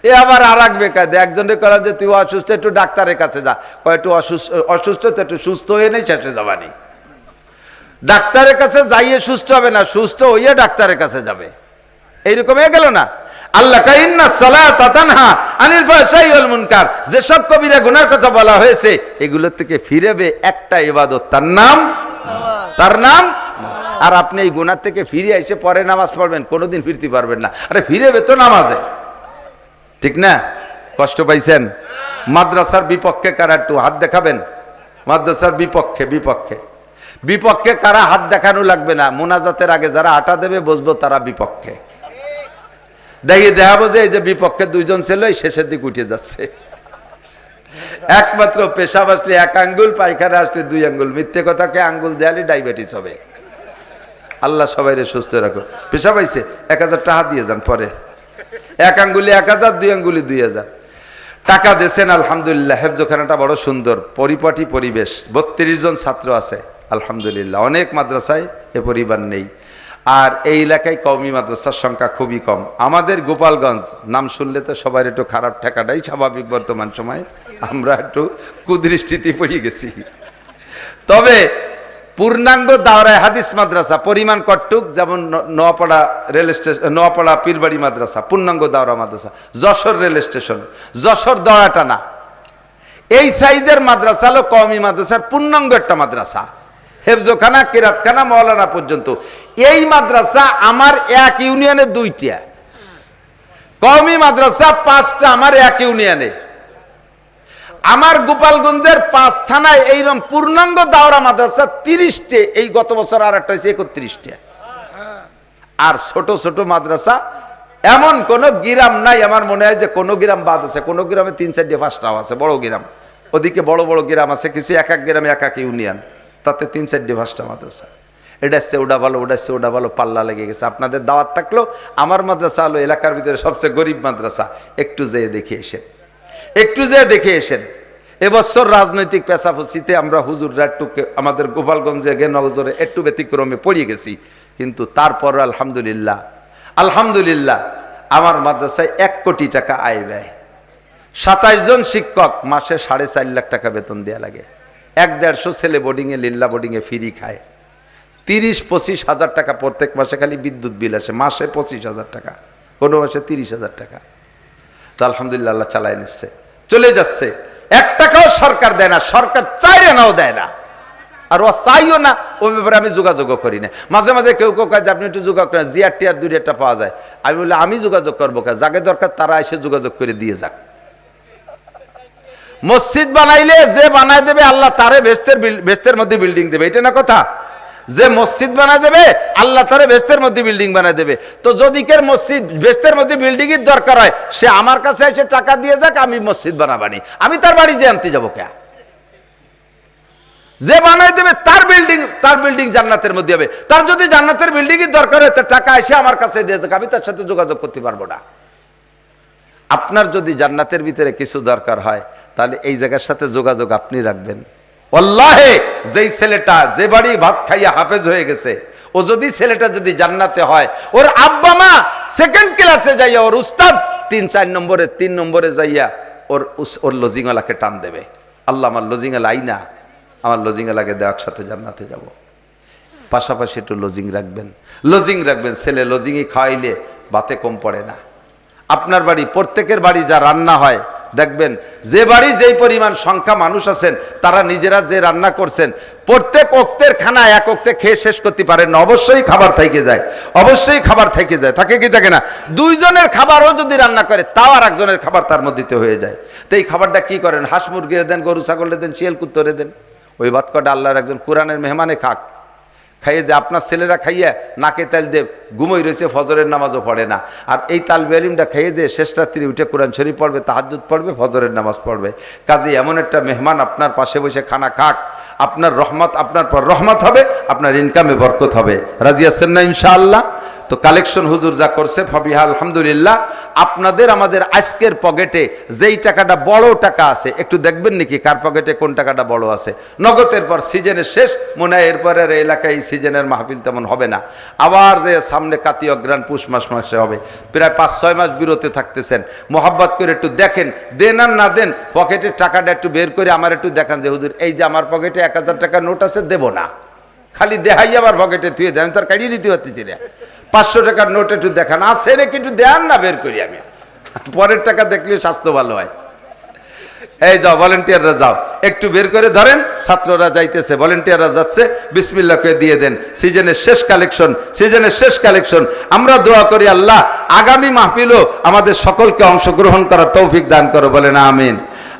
এ আবার আর এক বেকায়দা, একজনের করা যে তুই অসুস্থ একটু ডাক্তারের কাছে যা, কয় একটু অসুস্থ তো একটু সুস্থ হয়ে নেই, শেষে যাবানি। ডাক্তারের কাছে যাইয়ে সুস্থ হবে না, সুস্থ হইয়ে ডাক্তারের কাছে যাবে, এইরকম হয়ে গেল না। আল্লাহ কাইন্না সালাতা তানহা আনিল ফাহশাই ওয়াল মুনকার, যে সব কবিরা গুনার কথা বলা হয়েছে এগুলো থেকে ফিরেবে একটা ইবাদত, তার নাম। আর আপনি এই গুনাহ থেকে ফিরে এসে পরে নামাজ পড়বেন, কোনোদিন ফিরতে পারবেন না। আরে ফিরেবে তো নামাজে, ঠিক না? কষ্ট পাইছেন? মাদ্রাসার বিপক্ষে কারা একটু হাত দেখাবেন? মাদ্রাসার বিপক্ষে কারা হাত দেখানো লাগবে না, মোনাজাতের আগে যারা আটা দেবে বসবো তারা বিপক্ষে। দেখাবো যে এই যে বিপক্ষে 2 জন ছিল, এই শেষের দিকে উঠে যাচ্ছে। একমাত্র পেশাব আসলে 1 আঙ্গুল, পায়খানা আসলে 2 আঙ্গুল, মিথ্যে কথাকে আঙ্গুল দেয়ালে ডায়াবেটিস হবে। আল্লাহ সবাইরে সুস্থ রাখো। পেশাব আইছে 1000 টাকা দিয়ে যান, পরে 1 আঙ্গুলি 1000, 2 আঙ্গুলি 2000 টাকা দিয়েছেন। আলহামদুলিল্লাহ, হেফজখানাটা বড় সুন্দর, পরিপাটি পরিবেশ, 32 জন ছাত্র আছে আলহামদুলিল্লাহ। অনেক মাদ্রাসায় এ পরিবার নেই। আর এই এলাকায় কওমি মাদ্রাসার সংখ্যা খুবই কম। আমাদের গোপালগঞ্জ নাম শুনলে তো সবার একটু খারাপ ঠেকাটাই স্বাভাবিক, বর্তমান সময়ে আমরা একটু কুদৃষ্টিতে পড়ে গেছি। তবে পূর্ণাঙ্গ দাওরায়ে হাদিস মাদ্রাসা পরিমাণ কটুক, যেমন নোয়াপাড়া রেল স্টেশন, নোয়াপাড়া পীরবাড়ি মাদ্রাসা পূর্ণাঙ্গ দাওরা মাদ্রাসা, যশোর রেল স্টেশন, যশোর দয়াটানা, এই সাইজের মাদ্রাসা হলো কওমি মাদ্রাসার পূর্ণাঙ্গ একটা মাদ্রাসা। হেফজখানা, কিরাতখানা, মাওলানা পর্যন্ত। এই মাদ্রাসা আমার এক ইউনিয়নে 2টা, কওমি মাদ্রাসা 5টা আমার এক ইউনিয়নে। আমার গোপালগঞ্জের 5 থানায় এইরকম পূর্ণাঙ্গ দাওরা মাদ্রাসা 30টে, এই গত বছর আর একটা হয়েছে 31টে। আর ছোট ছোট মাদ্রাসা এমন কোন গ্রাম নাই, আমার মনে হয় যে কোন গ্রাম বাদ আছে, কোন গ্রামে 3-4টে 5টাও আছে, বড় গ্রাম। ওদিকে বড় বড় গ্রাম আছে কিছু, এক গ্রামে এক ইউনিয়ন, তাতে 3-4টে 5টা মাদ্রাসা। এটা হচ্ছে ওটা ভালো, ওটা হচ্ছে ওটা ভালো, পাল্লা লেগে গেছে। আপনাদের দাওয়াত থাকলো, আমার মাদ্রাসা হলো এলাকার ভিতরে সবচেয়ে গরিব মাদ্রাসা, একটু যেয়ে দেখে এসেন। এবছর রাজনৈতিক পেশাপচিতে আমরা হুজুররা একটু আমাদের গোপালগঞ্জে নজরে একটু ব্যতিক্রমে পড়ে গেছি, কিন্তু তারপর আলহামদুলিল্লাহ আমার মাদ্রাসায় 1 কোটি টাকা আয় ব্যয়, 27 জন শিক্ষক, মাসে 4.5 লাখ টাকা বেতন দেওয়া লাগে, 1-150 ছেলে বোর্ডিংয়ে, লিল্লা বোর্ডিংয়ে ফ্রি খায়, 30-25 হাজার টাকা প্রত্যেক মাসে খালি বিদ্যুৎ বিল আসে, মাসে 25 হাজার টাকা, কোনো মাসে 30 হাজার টাকা। তো আলহামদুলিল্লাহ আল্লাহ চালায় নিচ্ছে, চলে যাচ্ছে। 1 টাকাও সরকার দেয় না, সরকার চাইরে নাও দেয় না, আর ও চাইও না। ওই ব্যাপারে আমি যোগাযোগও করি না। মাঝে মাঝে কেউ কাজ আপনি একটু যোগাযোগ করেন, জিআরটিআর 2-1টা পাওয়া যায়। আমি বলি আমি যোগাযোগ করবো, যাকে দরকার তারা এসে যোগাযোগ করে দিয়ে যাক। মসজিদ বানাইলে যে বানায় দেবে আল্লাহ তারে বেহেশতের মধ্যে বিল্ডিং দেবে, এটা না কথা? যে মসজিদ বানায় দেবে আল্লাহ তারে বেহেশতের মধ্যে বিল্ডিং বানায় দেবে। তো যদি কের মসজিদ বেহেশতের মধ্যে বিল্ডিং এর দরকার হয়, সে আমার কাছে এসে টাকা দিয়ে যাক, আমি মসজিদ বানাবানি, আমি তার বাড়ি যে আনতে যাবো কে? যে বানাই দেবে তার বিল্ডিং জান্নাতের মধ্যে হবে। তার যদি জান্নাতের বিল্ডিংই দরকার হয় তার টাকা এসে আমার কাছে দিয়ে দেবে, আমি তার সাথে যোগাযোগ করতে পারবো না। আপনার যদি জান্নাতের ভিতরে কিছু দরকার হয় তাহলে এই জায়গার সাথে যোগাযোগ আপনি রাখবেন। আল্লাহে যেই ছেলেটা যে বাড়ি ভাত খাইয়া হাফেজ হয়ে গেছে, ও যদি ছেলেটা যদি জান্নাতে হয়, ওর আব্বা মা সেকেন্ড ক্লাসে যাইয়া ওর উস্তাদ 3 নম্বরে যাইয়া ওর লজিংওয়ালাকে টান দেবে, আল্লাহ আমার লজিংওয়ালা আইনা, আমার লজিংওয়ালাকে দেওয়ার সাথে জান্নাতে যাব। পাশাপাশি একটু লজিং রাখবেন। ছেলে লজিংই খাওয়াইলে বাতে কম পড়ে না। আপনার বাড়ি, প্রত্যেকের বাড়ি যা রান্না হয় দেখবেন, যে বাড়ি যেই পরিমাণ সংখ্যা মানুষ আছেন তারা নিজেরা যে রান্না করছেন প্রত্যেক ওক্তের খানা এক ওক্তে খেয়ে শেষ করতে পারেন না, অবশ্যই খাবার থেকে যায়, থাকে কি থাকে না? 2 জনের খাবারও যদি রান্না করে তাও আর একজনের খাবার তার মধ্যে হয়ে যায়। তো এই খাবারটা কি করেন? হাঁস মুরগিরে দেন, গরু ছাগলে দেন, শিয়াল কুত্তরে দেন। ওই ভাত কটা আল্লাহর একজন কোরআনের মেহমানে খাইয়ে যে আপনার ছেলেরা খাইয়া নাকে তেল দিয়ে ঘুমোই রয়েছে, ফজরের নামাজও পড়ে না। আর এই তালবে ইলমটা খাইয়ে যে শেষ রাত্রি উঠে কোরআন শরীফ পড়বে, তাহাজ্জুদ পড়বে, ফজরের নামাজ পড়বে। কাজে এমন একটা মেহমান আপনার পাশে বসে খানা খাক, আপনার রহমত, আপনার পর রহমত হবে, আপনার ইনকামে বরকত হবে। রাজি আছেন না ইনশাআল্লাহ? তো কালেকশন হুজুর যা করছে ফাবিহা আলহামদুলিল্লাহ। আপনাদের আমাদের আজকের পকেটে যেই টাকাটা বড় টাকা আছে, একটু দেখবেন নাকি কার পকেটে কোন টাকাটা বড় আছে। নগদের পর সিজনের শেষ, মনে হয় এরপরে আর এলাকায় সিজনের মাহফিল তেমন হবে না। আবার যে সামনে কাতি অগ্রাণ পুষ মাসে হবে, প্রায় 5-6 মাস বিরতি থাকতেছেন। মোহাব্বত করে একটু দেখেন, দেন আর না দেন, পকেটের টাকাটা একটু বের করে আমার একটু দেখান যে হুজুর এই যে আমার পকেটে 1000 টাকার নোট আছে, দেবো না, খালি দেহাই আবার পকেটে থুয়ে দেন, তার কাটিয়ে নিতে পারতেছি না। 500 টাকার নোট একটু দেখান, আছে নাকি একটু দেন না, বের করি আমি, পরের টাকা দেখলে স্বাস্থ্য ভালো হয়। এই যাও ভলেন্টিয়াররা যাও, একটু বের করে ধরেন, ছাত্ররা যাইতেছে, ভলেন্টিয়াররা যাচ্ছে, বিসমিল্লাহ করে দিয়ে দেন। সিজনের শেষ কালেকশন। আমরা দোয়া করি আল্লাহ আগামী মাহফিলও আমাদের সকলকে অংশগ্রহণ করার তৌফিক দান করো, বলেন আমিন।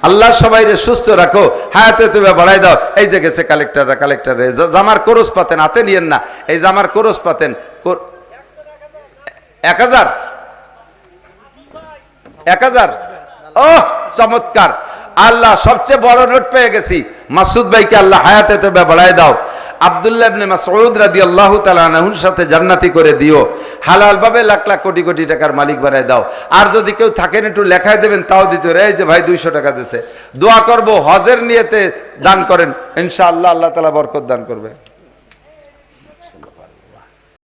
আল্লাহ সবাইরে সুস্থ রাখো, হায়াতে তুমি বাড়াই দাও। এই যে গেছে কালেক্টররা জামার কোরস পাতেন, হাতে নিয়েন না, এই জামার কোরস পাতেন 1000। ও চমৎকার, আল্লাহ সবচেয়ে বড় নোট পেয়ে গেছি। মাসুদ ভাইকে আল্লাহ হায়াতে তবে বাড়ায় দাও। আব্দুল্লাহ ইবনে মাসউদ রাদিয়াল্লাহু তাআলা আনহুর সাথে জান্নাতি করে দিও। হালাল ভাবে লাখ লাখ কোটি কোটি টাকার মালিক বানায় দাও। আর যদি কেউ থাকেন একটু লেখায় দেবেন, তাও দিতে রে, এই যে ভাই 200 টাকা দিয়েছে, দোয়া করব হজের নিয়তে দান করেন, ইনশাআল্লাহ আল্লাহ তাআলা বরকত দান করবে।